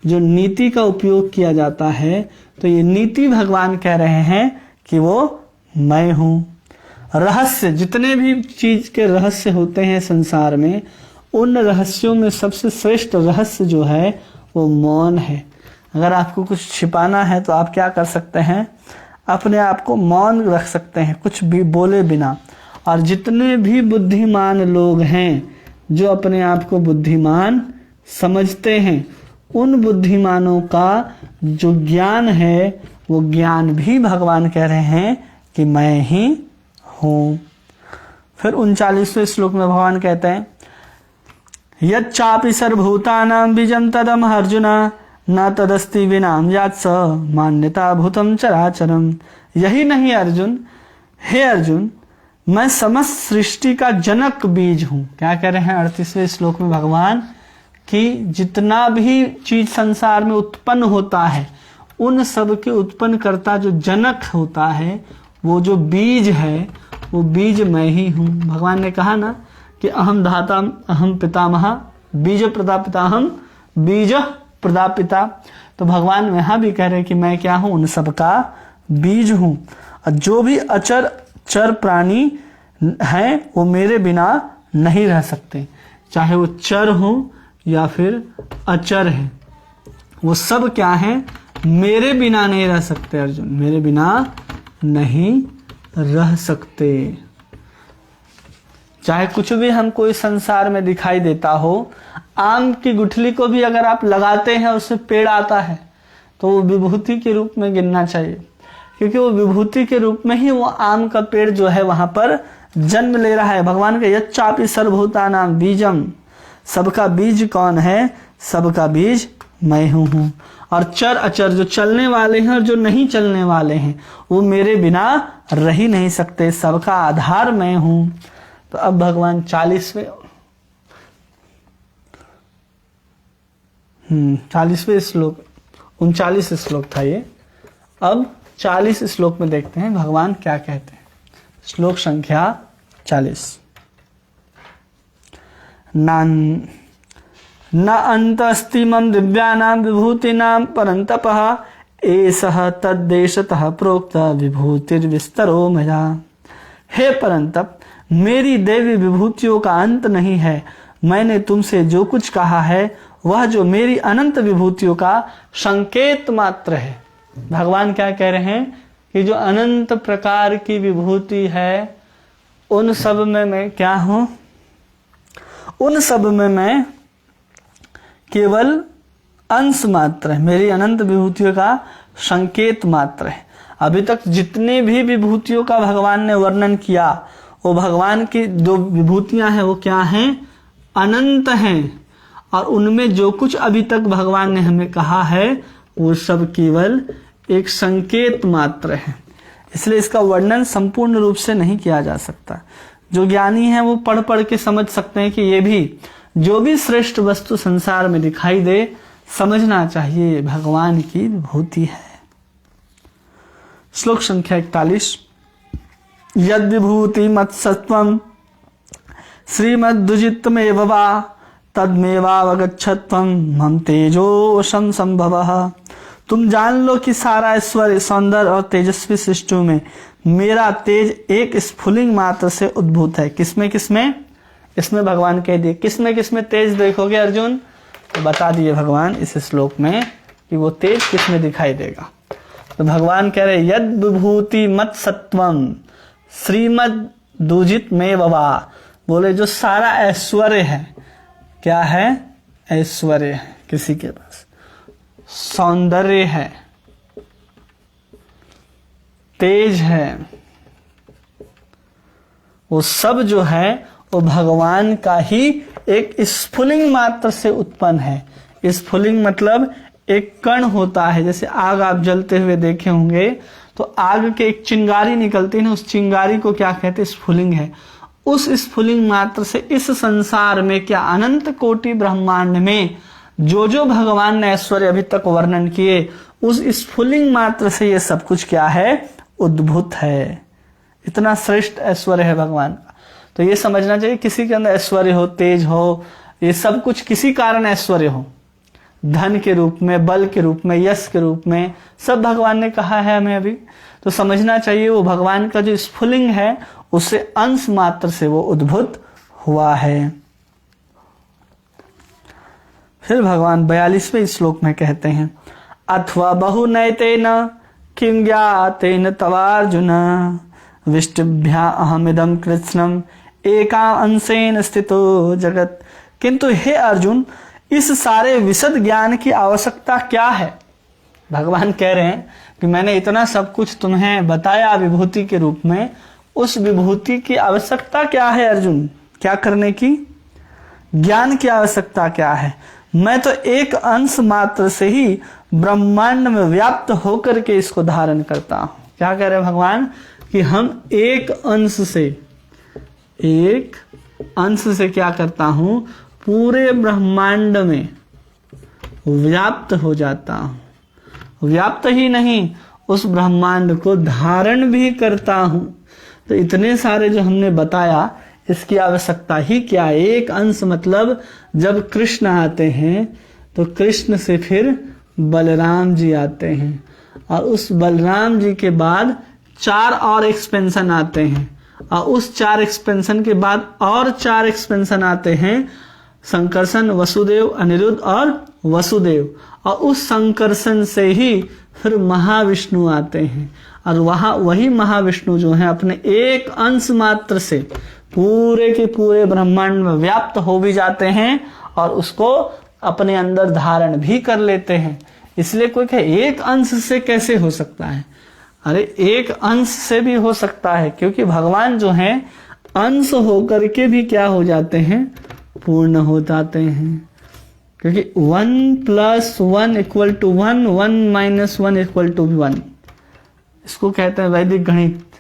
जो नीति का उपयोग किया जाता है, तो ये नीति भगवान कह रहे हैं कि वो मैं हूं। रहस्य, जितने भी चीज के रहस्य होते हैं संसार में, उन रहस्यों में सबसे श्रेष्ठ रहस्य जो है वो मौन है। अगर आपको कुछ छिपाना है तो आप क्या कर सकते हैं? अपने आप को मौन रख सकते हैं, कुछ भी बोले बिना। और जितने भी बुद्धिमान लोग हैं जो अपने आप को बुद्धिमान समझते हैं, उन बुद्धिमानों का जो ज्ञान है वो ज्ञान भी भगवान कह रहे हैं कि मैं ही हूं। फिर 39वें श्लोक में भगवान कहते हैं यच्चापि सर्वभूतानां बीजं तदम अर्जुन न तदस्ति विनाम यात्स मान्यता भूतम चराचरम। यही नहीं अर्जुन, हे अर्जुन, मैं समस्त सृष्टि का जनक बीज हूं। क्या कह रहे हैं 38वें श्लोक में भगवान? कि जितना भी चीज संसार में उत्पन्न होता है उन सब के उत्पन्न करता जो जनक होता है, वो जो बीज है वो बीज मैं ही हूं। भगवान ने कहा ना कि अहम धाता अहम पितामह बीज प्रदापिता, हम बीज प्रदापिता। तो भगवान यहाँ भी कह रहे हैं कि मैं क्या हूं? उन सब का बीज हूं। और जो भी अचर चर प्राणी हैं वो मेरे बिना नहीं रह सकते, चाहे वो चर हो या फिर अचर है, वो सब क्या है? मेरे बिना नहीं रह सकते अर्जुन, मेरे बिना नहीं रह सकते। चाहे कुछ भी हमको इस संसार में दिखाई देता हो, आम की गुठली को भी अगर आप लगाते हैं उससे पेड़ आता है, तो वो विभूति के रूप में गिनना चाहिए, क्योंकि वो विभूति के रूप में ही वो आम का पेड़ जो है वहां पर जन्म ले रहा है। भगवान का यच्चापि सर्वभूतानां बीजम, सबका बीज कौन है? सबका बीज मैं हूं। और चर अचर, जो चलने वाले हैं और जो नहीं चलने वाले हैं, वो मेरे बिना रह ही नहीं सकते, सबका आधार मैं हूं। तो अब भगवान 40वें श्लोक, 39 श्लोक था ये, अब 40 श्लोक में देखते हैं भगवान क्या कहते हैं। श्लोक संख्या 40। न अंतस्ति मम दिव्यानां विभूतिनां परंतपः एषः तद्देशतः प्रोक्त विभूतिर्विस्तरो मया। हे परंतप, मेरी देवी विभूतियों का अंत नहीं है। मैंने तुमसे जो कुछ कहा है वह जो मेरी अनंत विभूतियों का संकेत मात्र है। भगवान क्या कह रहे हैं कि जो अनंत प्रकार की विभूति है उन सब में मैं क्या हूं? उन सब में मैं केवल अंश मात्र है, मेरी अनंत विभूतियों का संकेत मात्र है। अभी तक जितने भी विभूतियों का भगवान ने वर्णन किया, वो भगवान की जो विभूतियां हैं वो क्या हैं? अनंत हैं। और उनमें जो कुछ अभी तक भगवान ने हमें कहा है वो सब केवल एक संकेत मात्र है, इसलिए इसका वर्णन संपूर्ण रूप से नहीं किया जा सकता। जो ज्ञानी है वो पढ़ पढ़ के समझ सकते हैं कि ये भी जो भी श्रेष्ठ वस्तु संसार में दिखाई दे, समझना चाहिए भगवान की विभूति है। श्लोक संख्या 41। यद विभूति मत सत्वम श्रीमद्दुजितमेव वा तद्मेवावगच्छत्वं मम तेजोशं संभवः तुम जान लो कि सारा ऐश्वर्य, सौंदर्य और तेजस्वी सृष्टि में मेरा तेज एक स्फुलिंग मात्र से उद्भूत है। किसमें किसमें? इसमें भगवान कह दिए किसमें किसमें तेज देखोगे अर्जुन, तो बता दिए भगवान इस श्लोक में कि वो तेज किसमें दिखाई देगा। तो भगवान कह रहे यद विभूति मत सत्वम श्रीमद दूजित में बवा, बोले जो सारा ऐश्वर्य है, क्या है? ऐश्वर्य है किसी के पास, सौंदर्य है, तेज है, वो सब जो है वो भगवान का ही एक स्फुलिंग मात्र से उत्पन्न है। स्फुलिंग मतलब एक कण होता है, जैसे आग आप जलते हुए देखे होंगे तो आग के एक चिंगारी निकलती है ना, उस चिंगारी को क्या कहते हैं? स्फुलिंग है। उस स्फुलिंग मात्र से इस संसार में, क्या अनंत कोटि ब्रह्मांड में जो जो भगवान ने ऐश्वर्य अभी तक वर्णन किए, उस स्फुलिंग मात्र से ये सब कुछ क्या है? उद्भूत है। इतना श्रेष्ठ ऐश्वर्य है भगवान का। तो ये समझना चाहिए किसी के अंदर ऐश्वर्य हो, तेज हो, ये सब कुछ किसी कारण ऐश्वर्य हो, धन के रूप में, बल के रूप में, यश के रूप में, सब भगवान ने कहा है हमें अभी। तो समझना चाहिए वो भगवान का जो स्फुलिंग है उससे अंश मात्र से वो उद्भूत हुआ है। फिर भगवान 42वें श्लोक में कहते हैं अथवा बहु नैतेन किं ज्ञातेन तवार्जुन विष्टभ्या अहमिदं कृत्स्नम एका अंशेन स्थितो जगत। किंतु हे अर्जुन, इस सारे विशद ज्ञान की आवश्यकता क्या है? भगवान कह रहे हैं कि मैंने इतना सब कुछ तुम्हें बताया विभूति के रूप में, उस विभूति की आवश्यकता क्या है अर्जुन? क्या करने की? ज्ञान की आवश्यकता क्या है? मैं तो एक अंश मात्र से ही ब्रह्मांड में व्याप्त होकर के इसको धारण करता हूं। क्या कह रहे हैं भगवान? कि हम एक अंश से क्या करता हूं? पूरे ब्रह्मांड में व्याप्त हो जाता हूं। व्याप्त ही नहीं, उस ब्रह्मांड को धारण भी करता हूं। तो इतने सारे जो हमने बताया, इसकी आवश्यकता ही क्या? एक अंश मतलब जब कृष्ण आते हैं तो कृष्ण से फिर बलराम जी आते हैं, और उस बलराम जी के बाद 4 और एक्सपेंशन आते हैं, और उस 4 एक्सपेंशन के बाद और 4 एक्सपेंशन आते हैं, संकर्षण, वसुदेव, अनिरुद्ध और वसुदेव। और उस संकर्षण से ही फिर महाविष्णु आते हैं, और वही महाविष्णु जो है अपने एक अंश मात्र से पूरे के पूरे ब्रह्मांड में व्याप्त हो भी जाते हैं और उसको अपने अंदर धारण भी कर लेते हैं। इसलिए कोई कहे एक अंश से कैसे हो सकता है? अरे एक अंश से भी हो सकता है, क्योंकि भगवान जो हैं अंश होकर के भी क्या हो जाते हैं? पूर्ण हो जाते हैं। क्योंकि 1 + 1 = 1, 1 - 1 = 1। इसको कहते हैं वैदिक गणित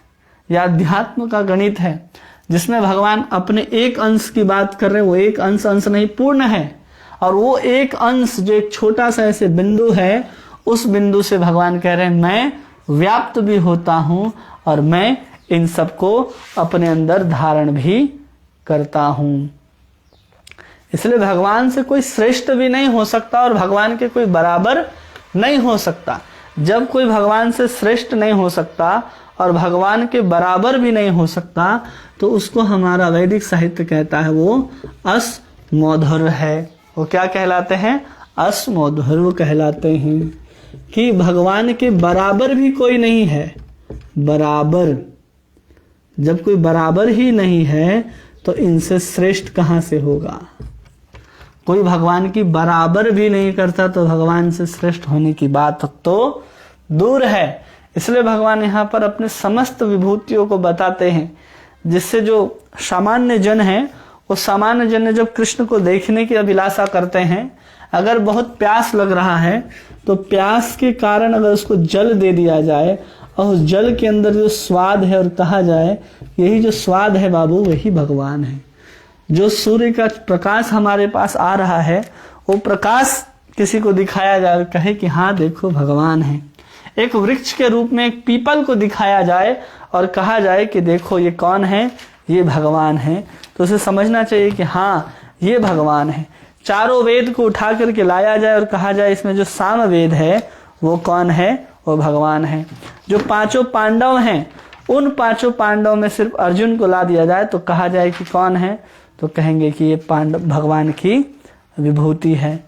या अध्यात्म का गणित है, जिसमें भगवान अपने एक अंश की बात कर रहे हैं। वो एक अंश नहीं, पूर्ण है। और वो एक अंश जो एक छोटा सा ऐसे बिंदु है, उस बिंदु से भगवान कह रहे हैं मैं व्याप्त भी होता हूं और मैं इन सबको अपने अंदर धारण भी करता हूं। इसलिए भगवान से कोई श्रेष्ठ भी नहीं हो सकता और भगवान के कोई बराबर नहीं हो सकता। जब कोई भगवान से श्रेष्ठ नहीं हो सकता और भगवान के बराबर भी नहीं हो सकता, तो उसको हमारा वैदिक साहित्य कहता है वो असमोधर्व है। वो क्या कहलाते हैं? असमोधर्व कहलाते हैं, कि भगवान के बराबर भी कोई नहीं है। बराबर, जब कोई बराबर ही नहीं है तो इनसे श्रेष्ठ कहां से होगा? कोई भगवान की बराबर भी नहीं करता तो भगवान से श्रेष्ठ होने की बात तो दूर है। इसलिए भगवान यहाँ पर अपने समस्त विभूतियों को बताते हैं, जिससे जो सामान्य जन है, वो सामान्य जन जब कृष्ण को देखने की अभिलाषा करते हैं, अगर बहुत प्यास लग रहा है तो प्यास के कारण अगर उसको जल दे दिया जाए और उस जल के अंदर जो स्वाद है और कहा जाए यही जो स्वाद है बाबू, वही भगवान है। जो सूर्य का प्रकाश हमारे पास आ रहा है, वो प्रकाश किसी को दिखाया जाए, कहे कि हाँ देखो भगवान है। एक वृक्ष के रूप में एक पीपल को दिखाया जाए और कहा जाए कि देखो ये कौन है? ये भगवान है। तो उसे समझना चाहिए कि हाँ ये भगवान है। चारों वेद को उठा करके लाया जाए और कहा जाए इसमें जो साम वेद है वो कौन है? वो भगवान है। जो पांचों पांडव हैं, उन पांचों पांडव में सिर्फ अर्जुन को ला दिया जाए तो कहा जाए कि कौन है, तो कहेंगे कि ये पांडव भगवान की विभूति है।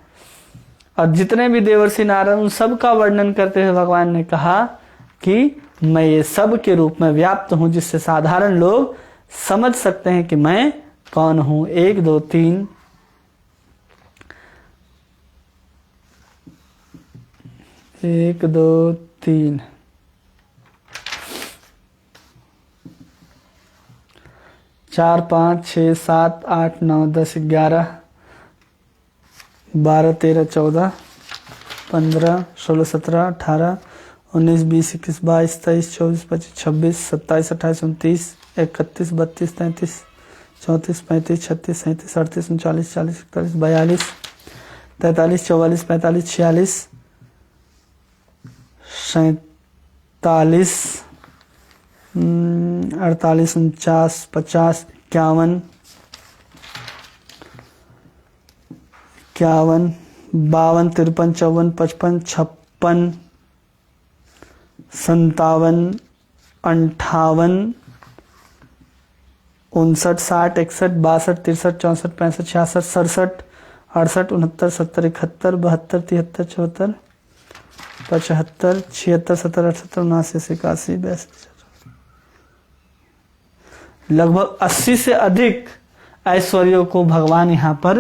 और जितने भी देवर्षि नारद, उन सब का वर्णन करते हुए भगवान ने कहा कि मैं ये सब के रूप में व्याप्त हूं, जिससे साधारण लोग समझ सकते हैं कि मैं कौन हूं। 1 2 3 1 2 3 4 5 6 7 8 9 10 11 12 13 14 15 16 17 18 19 20 21 22 23 24 25 26 27 28 29 31 32 33 34 35 36 37 38 39 40 41 42 43 44 45 46 47 48 49 50 51 52 53 54 55 56 57 58 59 60 61 62 63 64 65 66 67 68 69 70 71 72 73 74 75 76 77 78 79 81 82 लगभग 80 से अधिक ऐश्वर्यों को भगवान यहाँ पर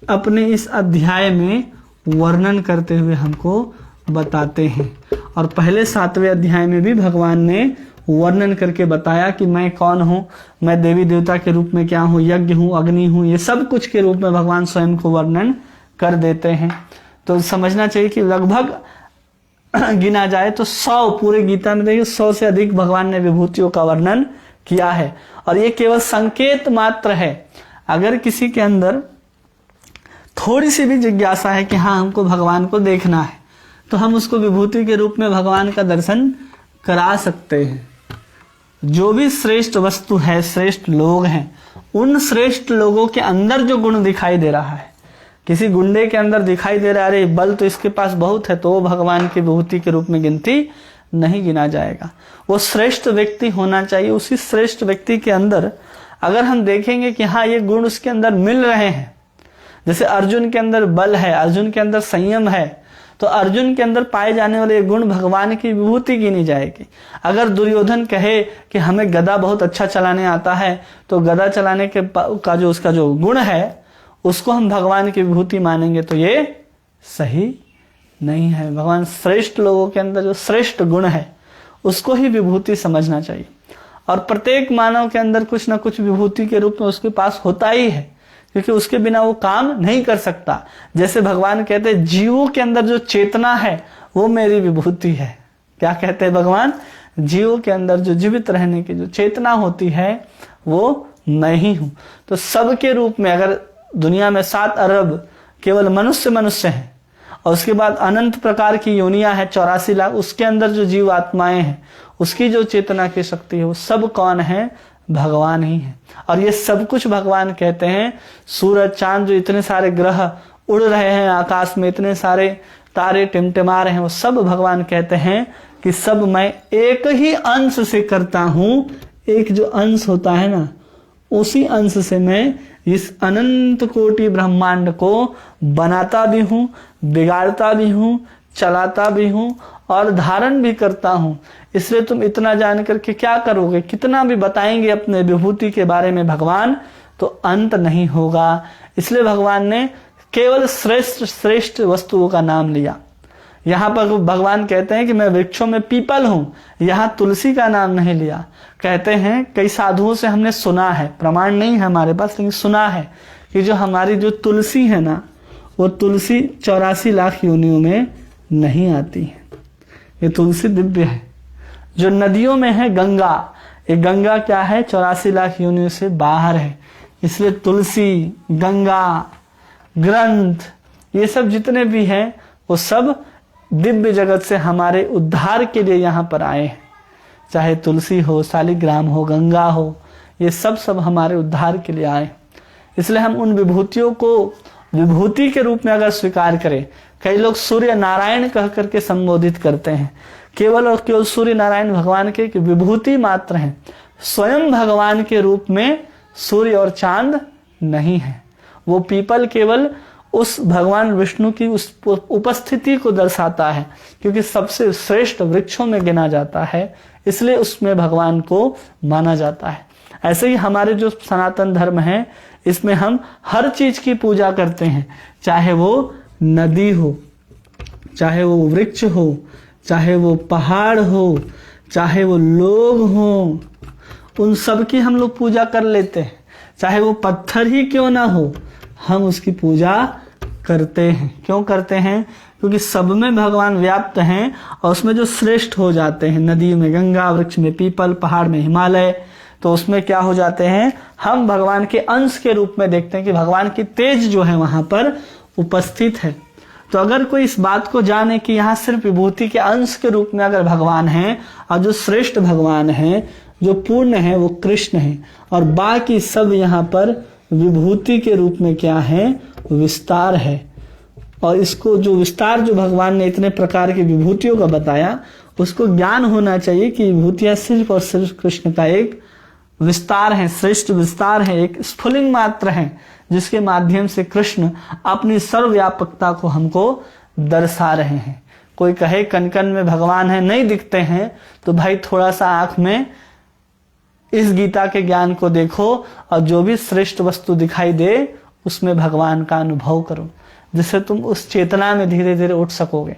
अपने इस अध्याय में वर्णन करते हुए हमको बताते हैं। और पहले 7वें अध्याय में भी भगवान ने वर्णन करके बताया कि मैं कौन हूँ, मैं देवी देवता के रूप में क्या हूँ, यज्ञ हूँ, अग्नि हूँ, ये सब कुछ के रूप में भगवान स्वयं को वर्णन कर देते हैं। तो समझना चाहिए कि लगभग गिना जाए तो 100, पूरे गीता में देखिए 100 से अधिक भगवान ने विभूतियों का वर्णन किया है। और ये केवल संकेत मात्र है। अगर किसी के अंदर थोड़ी सी भी जिज्ञासा है कि हाँ हमको भगवान को देखना है, तो हम उसको विभूति के रूप में भगवान का दर्शन करा सकते हैं। जो भी श्रेष्ठ वस्तु है, श्रेष्ठ लोग हैं, उन श्रेष्ठ लोगों के अंदर जो गुण दिखाई दे रहा है, किसी गुंडे के अंदर दिखाई दे रहा है अरे बल तो इसके पास बहुत है, तो वो भगवान की विभूति के रूप में गिनती नहीं गिना जाएगा। वो श्रेष्ठ व्यक्ति होना चाहिए। उसी श्रेष्ठ व्यक्ति के अंदर अगर हम देखेंगे कि हाँ ये गुण उसके अंदर मिल रहे हैं, जैसे अर्जुन के अंदर बल है, अर्जुन के अंदर संयम है, तो अर्जुन के अंदर पाए जाने वाले गुण भगवान की विभूति गिनी जाएगी। अगर दुर्योधन कहे कि हमें गदा बहुत अच्छा चलाने आता है, तो गदा चलाने के का जो उसका जो गुण है उसको हम भगवान की विभूति मानेंगे, तो ये सही नहीं है। भगवान श्रेष्ठ लोगों के अंदर जो श्रेष्ठ गुण है उसको ही विभूति समझना चाहिए। और प्रत्येक मानव के अंदर कुछ ना कुछ विभूति के रूप में उसके पास होता ही है, क्योंकि उसके बिना वो काम नहीं कर सकता। जैसे भगवान कहते हैं जीवों के अंदर जो चेतना है वो मेरी विभूति है। क्या कहते हैं भगवान? जीवों के अंदर जो जीवित रहने की जो चेतना होती है वो मैं ही हूं। तो सबके रूप में अगर दुनिया में 7 अरब केवल मनुष्य हैं, और उसके बाद अनंत प्रकार की योनियां हैं 84 लाख, उसके अंदर जो जीव आत्माएं हैं उसकी जो चेतना की शक्ति है वो सब कौन है? भगवान ही है। और ये सब कुछ भगवान कहते हैं। सूरज चांद जो इतने सारे ग्रह उड़ रहे हैं आकाश में, इतने सारे तारे टिमटिमा रहे हैं, वो सब भगवान कहते हैं कि सब मैं एक ही अंश से करता हूं। एक जो अंश होता है ना, उसी अंश से मैं इस अनंत कोटि ब्रह्मांड को बनाता भी हूं, बिगाड़ता भी हूं, चलाता भी हूं और धारण भी करता हूं। इसलिए तुम इतना जान करके क्या करोगे? कितना भी बताएंगे अपने विभूति के बारे में भगवान, तो अंत नहीं होगा। इसलिए भगवान ने केवल श्रेष्ठ वस्तुओं का नाम लिया। यहाँ पर भगवान कहते हैं कि मैं वृक्षों में पीपल हूं, यहाँ तुलसी का नाम नहीं लिया। कहते हैं कई साधुओं से हमने सुना है, प्रमाण नहीं है हमारे पास, लेकिन सुना है कि जो हमारी जो तुलसी है ना, वो तुलसी 84 लाख योनियों में नहीं आती है। ये तुलसी दिव्य है। जो नदियों में है गंगा, ये गंगा क्या है? 84 लाख योनियों से बाहर है। इसलिए तुलसी, गंगा, ग्रंथ, ये सब जितने भी हैं वो सब दिव्य जगत से हमारे उद्धार के लिए यहाँ पर आए हैं। चाहे तुलसी हो, शालिग्राम हो, गंगा हो, ये सब हमारे उद्धार के लिए आए। इसलिए हम उन विभूतियों को विभूति के रूप में अगर स्वीकार करें, कई लोग सूर्य नारायण कह करके संबोधित करते हैं। केवल और केवल सूर्य नारायण भगवान के विभूति मात्र हैं, स्वयं भगवान के रूप में सूर्य और चांद नहीं है। वो पीपल केवल उस भगवान विष्णु की उस उपस्थिति को दर्शाता है, क्योंकि सबसे श्रेष्ठ वृक्षों में गिना जाता है, इसलिए उसमें भगवान को माना जाता है। ऐसे ही हमारे जो सनातन धर्म है, इसमें हम हर चीज की पूजा करते हैं, चाहे वो नदी हो, चाहे वो वृक्ष हो, चाहे वो पहाड़ हो, चाहे वो लोग हो, उन सब की हम लोग पूजा कर लेते हैं। चाहे वो पत्थर ही क्यों ना हो, हम उसकी पूजा करते हैं। क्यों करते हैं? क्योंकि सब में भगवान व्याप्त हैं और उसमें जो श्रेष्ठ हो जाते हैं, नदी में गंगा, वृक्ष में पीपल, पहाड़ में हिमालय, तो उसमें क्या हो जाते हैं, हम भगवान के अंश के रूप में देखते हैं कि भगवान की तेज जो है वहां पर उपस्थित है। तो अगर कोई इस बात को जाने कि यहाँ सिर्फ विभूति के अंश के रूप में अगर भगवान है, और जो श्रेष्ठ भगवान है, जो पूर्ण है, वो कृष्ण है, और बाकी सब यहाँ पर विभूति के रूप में क्या है, विस्तार है। और इसको जो विस्तार जो भगवान ने इतने प्रकार की विभूतियों का बताया, उसको ज्ञान होना चाहिए कि विभूतियां सिर्फ और सिर्फ कृष्ण का एक विस्तार है, श्रेष्ठ विस्तार है, एक स्फुलिंग मात्र है, जिसके माध्यम से कृष्ण अपनी सर्वव्यापकता को हमको दर्शा रहे हैं। कोई कहे कण कण में भगवान है, नहीं दिखते हैं, तो भाई थोड़ा सा आंख में इस गीता के ज्ञान को देखो, और जो भी श्रेष्ठ वस्तु दिखाई दे उसमें भगवान का अनुभव करो, जिससे तुम उस चेतना में धीरे धीरे उठ सकोगे।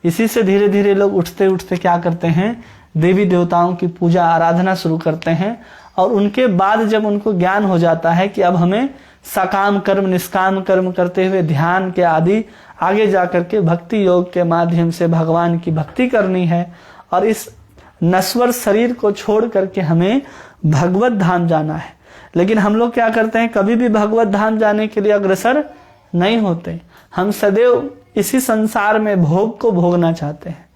इसी से धीरे धीरे लोग उठते उठते क्या करते हैं, देवी देवताओं की पूजा आराधना शुरू करते हैं, और उनके बाद जब उनको ज्ञान हो जाता है कि अब हमें सकाम कर्म निष्काम कर्म करते हुए ध्यान के आदि आगे जाकर के भक्ति योग के माध्यम से भगवान की भक्ति करनी है, और इस नश्वर शरीर को छोड़ करके हमें भगवत धाम जाना है। लेकिन हम लोग क्या करते हैं, कभी भी भगवत धाम जाने के लिए अग्रसर नहीं होते। हम सदैव इसी संसार में भोग को भोगना चाहते हैं।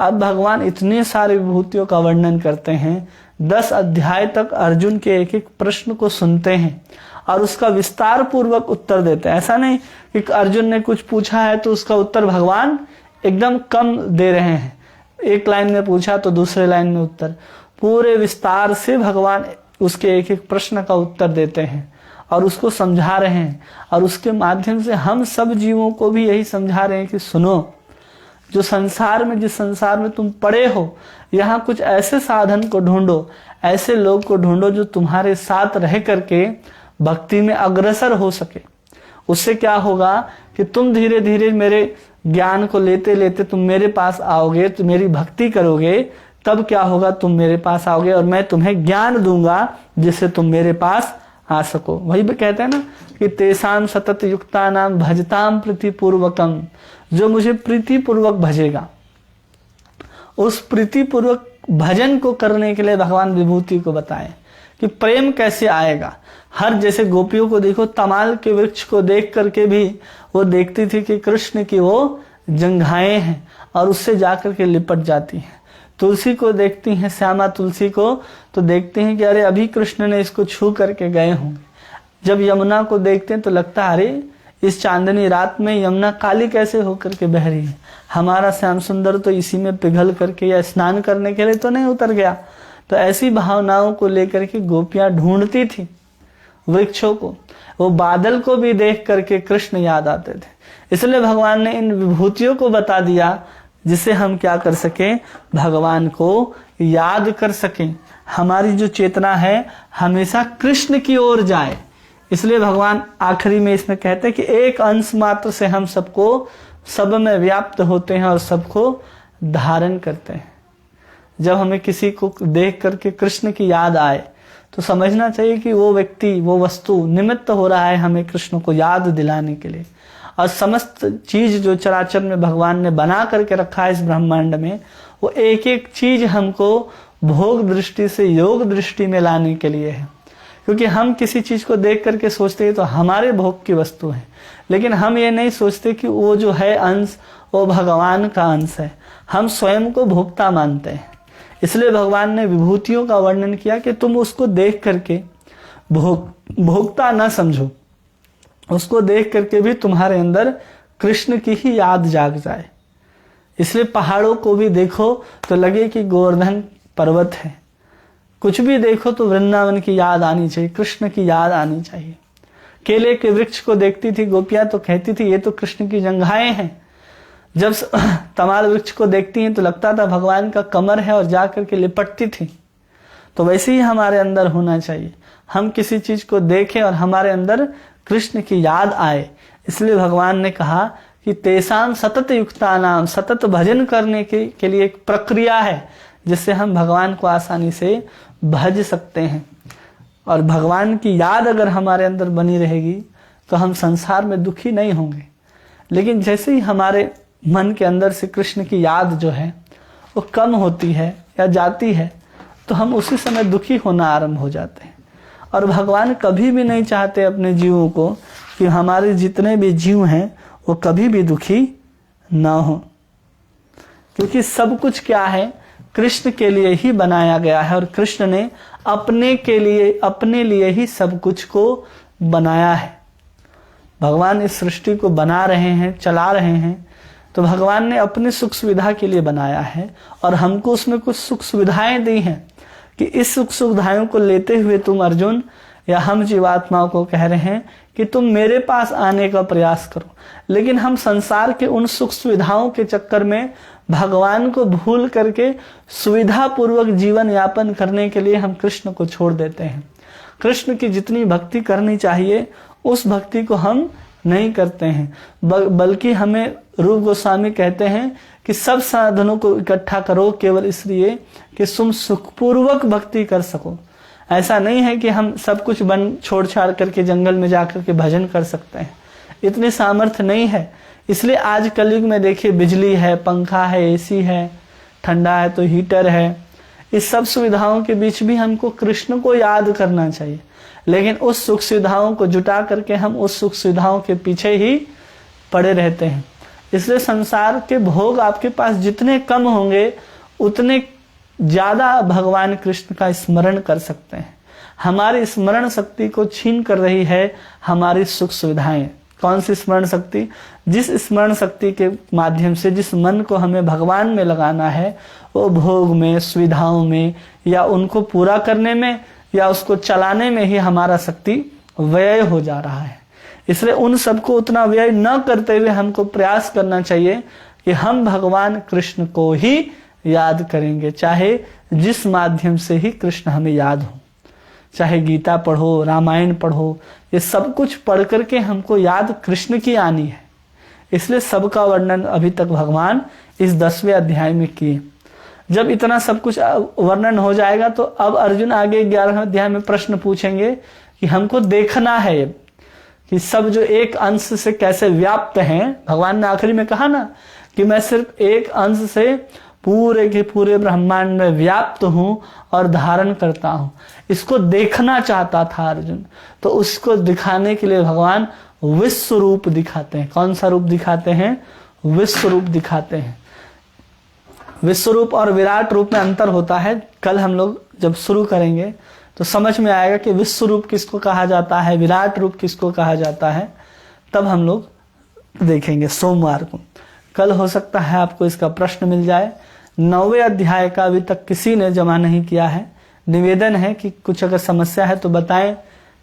अब भगवान इतने सारे विभूतियों का वर्णन करते हैं, 10 अध्याय तक अर्जुन के एक एक प्रश्न को सुनते हैं और उसका विस्तार पूर्वक उत्तर देते हैं। ऐसा नहीं कि अर्जुन ने कुछ पूछा है तो उसका उत्तर भगवान एकदम कम दे रहे हैं, एक लाइन में पूछा तो दूसरे लाइन में उत्तर, पूरे विस्तार से भगवान उसके एक एक प्रश्न का उत्तर देते हैं और उसको समझा रहे हैं। और उसके माध्यम से हम सब जीवों को भी यही समझा रहे हैं कि सुनो, जो संसार में, जिस संसार में तुम पड़े हो, यहाँ कुछ ऐसे साधन को ढूंढो, ऐसे लोग को ढूंढो जो तुम्हारे साथ रह करके भक्ति में अग्रसर हो सके। उससे क्या होगा कि तुम धीरे धीरे मेरे ज्ञान को लेते लेते तुम मेरे पास आओगे, तो मेरी भक्ति करोगे, तब क्या होगा, तुम मेरे पास आओगे और मैं तुम्हें ज्ञान दूंगा जिससे तुम मेरे पास आ सको। वही भी कहते हैं ना कि तेसाम सतत युक्ता नाम भजताम प्रीतिपूर्वकम, जो मुझे प्रीतिपूर्वक भजेगा। उस प्रीतिपूर्वक भजन को करने के लिए भगवान विभूति को बताए कि प्रेम कैसे आएगा। हर जैसे गोपियों को देखो, तमाल के वृक्ष को देख करके भी वो देखती थी कि कृष्ण की वो जंघाएं हैं और उससे जाकर के लिपट जाती हैं। तुलसी को देखती हैं, श्यामा तुलसी को, तो देखते हैं कि अरे अभी कृष्ण ने इसको छू करके गए होंगे। जब यमुना को देखते हैं तो लगता है अरे इस चांदनी रात में यमुना काली कैसे होकर के बह रही है, हमारा श्याम सुंदर तो इसी में पिघल करके या स्नान करने के लिए तो नहीं उतर गया। तो ऐसी भावनाओं को लेकर के गोपियां ढूंढती थी वृक्षों को, वो बादल को भी देख करके कृष्ण याद आते थे। इसलिए भगवान ने इन विभूतियों को बता दिया जिससे हम क्या कर सकें, भगवान को याद कर सकें। हमारी जो चेतना है हमेशा कृष्ण की ओर जाए। इसलिए भगवान आखिरी में इसमें कहते हैं कि एक अंश मात्र से हम सबको सब में व्याप्त होते हैं और सबको धारण करते हैं। जब हमें किसी को देख करके कृष्ण की याद आए तो समझना चाहिए कि वो व्यक्ति, वो वस्तु निमित्त हो रहा है हमें कृष्ण को याद दिलाने के लिए। और समस्त चीज जो चराचर में भगवान ने बना करके रखा है इस ब्रह्मांड में, वो एक एक चीज हमको भोग दृष्टि से योग दृष्टि में लाने के लिए है। क्योंकि हम किसी चीज को देख करके सोचते हैं तो हमारे भोग की वस्तु है, लेकिन हम ये नहीं सोचते कि वो जो है अंश वो भगवान का अंश है। हम स्वयं को भोक्ता मानते हैं। इसलिए भगवान ने विभूतियों का वर्णन किया कि तुम उसको देख करके भोक्ता न समझो, उसको देख करके भी तुम्हारे अंदर कृष्ण की ही याद जाग जाए। इसलिए पहाड़ों को भी देखो तो लगे कि गोवर्धन पर्वत है, कुछ भी देखो तो वृंदावन की याद आनी चाहिए, कृष्ण की याद आनी चाहिए। केले के वृक्ष को देखती थी गोपियां तो कहती थी ये तो कृष्ण की जंघाएं हैं। जब तमाल वृक्ष को देखती हैं तो लगता था भगवान का कमर है और जाकर के लिपटती थी। तो वैसे ही हमारे अंदर होना चाहिए, हम किसी चीज को देखें और हमारे अंदर कृष्ण की याद आए। इसलिए भगवान ने कहा कि तेसाम सतत युक्ता नाम, सतत भजन करने के लिए एक प्रक्रिया है जिससे हम भगवान को आसानी से भज सकते हैं। और भगवान की याद अगर हमारे अंदर बनी रहेगी तो हम संसार में दुखी नहीं होंगे। लेकिन जैसे ही हमारे मन के अंदर से कृष्ण की याद जो है वो कम होती है या जाती है तो हम उसी समय दुखी होना आरंभ हो जाते हैं। और भगवान कभी भी नहीं चाहते अपने जीवों को कि हमारे जितने भी जीव हैं वो कभी भी दुखी ना हो, क्योंकि सब कुछ क्या है, कृष्ण के लिए ही बनाया गया है। और कृष्ण ने अपने लिए ही सब कुछ को बनाया है। भगवान इस सृष्टि को बना रहे हैं, चला रहे हैं, तो भगवान ने अपने सुख सुविधा के लिए बनाया है और हमको उसमें कुछ सुख सुविधाएं दी हैं कि इस सुख सुविधाओं को लेते हुए तुम अर्जुन या हम जीवात्माओं को कह रहे हैं कि तुम मेरे पास आने का प्रयास करो। लेकिन हम संसार के उन सुख सुविधाओं के चक्कर में भगवान को भूल करके सुविधा पूर्वक जीवन यापन करने के लिए हम कृष्ण को छोड़ देते हैं। कृष्ण की जितनी भक्ति करनी चाहिए उस भक्ति को हम नहीं करते हैं, बल्कि हमें रूप गोस्वामी कहते हैं कि सब साधनों को इकट्ठा करो केवल इसलिए कि तुम सुखपूर्वक भक्ति कर सको। ऐसा नहीं है कि हम सब कुछ छोड़ छाड़ करके जंगल में जाकर के भजन कर सकते हैं, इतनी सामर्थ्य नहीं है। इसलिए आज कलयुग में देखिए बिजली है, पंखा है, एसी है, ठंडा है तो हीटर है, इस सब सुविधाओं के बीच भी हमको कृष्ण को याद करना चाहिए। लेकिन उस सुख सुविधाओं को जुटा करके हम उस सुख सुविधाओं के पीछे ही पड़े रहते हैं। इसलिए संसार के भोग आपके पास जितने कम होंगे उतने ज्यादा भगवान कृष्ण का स्मरण कर सकते हैं। हमारी स्मरण शक्ति को छीन कर रही है हमारी सुख सुविधाएं। कौन सी स्मरण शक्ति? जिस स्मरण शक्ति के माध्यम से जिस मन को हमें भगवान में लगाना है वो भोग में, सुविधाओं में या उनको पूरा करने में या उसको चलाने में ही हमारा शक्ति व्यय हो जा रहा है। इसलिए उन सबको उतना व्यय न करते हुए हमको प्रयास करना चाहिए कि हम भगवान कृष्ण को ही याद करेंगे, चाहे जिस माध्यम से ही कृष्ण हमें याद हो। चाहे गीता पढ़ो, रामायण पढ़ो, ये सब कुछ पढ़ करके हमको याद कृष्ण की आनी है। इसलिए सबका वर्णन अभी तक भगवान इस 10वें अध्याय में किए। जब इतना सब कुछ वर्णन हो जाएगा तो अब अर्जुन आगे 11वें अध्याय में प्रश्न पूछेंगे कि हमको देखना है कि सब जो एक अंश से कैसे व्याप्त हैं। भगवान ने आखिरी में कहा ना कि मैं सिर्फ एक अंश से पूरे के पूरे ब्रह्मांड में व्याप्त हूं और धारण करता हूं। इसको देखना चाहता था अर्जुन, तो उसको दिखाने के लिए भगवान विश्व रूप दिखाते हैं। कौन सा रूप दिखाते हैं? विश्व रूप दिखाते हैं। विश्व रूप और विराट रूप में अंतर होता है। कल हम लोग जब शुरू करेंगे तो समझ में आएगा कि विश्व रूप किसको कहा जाता है, विराट रूप किसको कहा जाता है, तब हम लोग देखेंगे सोमवार को। कल हो सकता है आपको इसका प्रश्न मिल जाए। 9वें अध्याय का अभी तक किसी ने जमा नहीं किया है। निवेदन है कि कुछ अगर समस्या है तो बताएं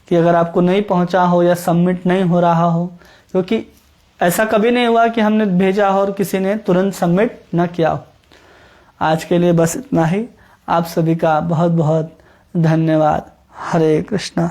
कि अगर आपको नहीं पहुंचा हो या सबमिट नहीं हो रहा हो, क्योंकि ऐसा कभी नहीं हुआ कि हमने भेजा हो और किसी ने तुरंत सबमिट न किया हो। आज के लिए बस इतना ही। आप सभी का बहुत बहुत धन्यवाद। हरे कृष्णा।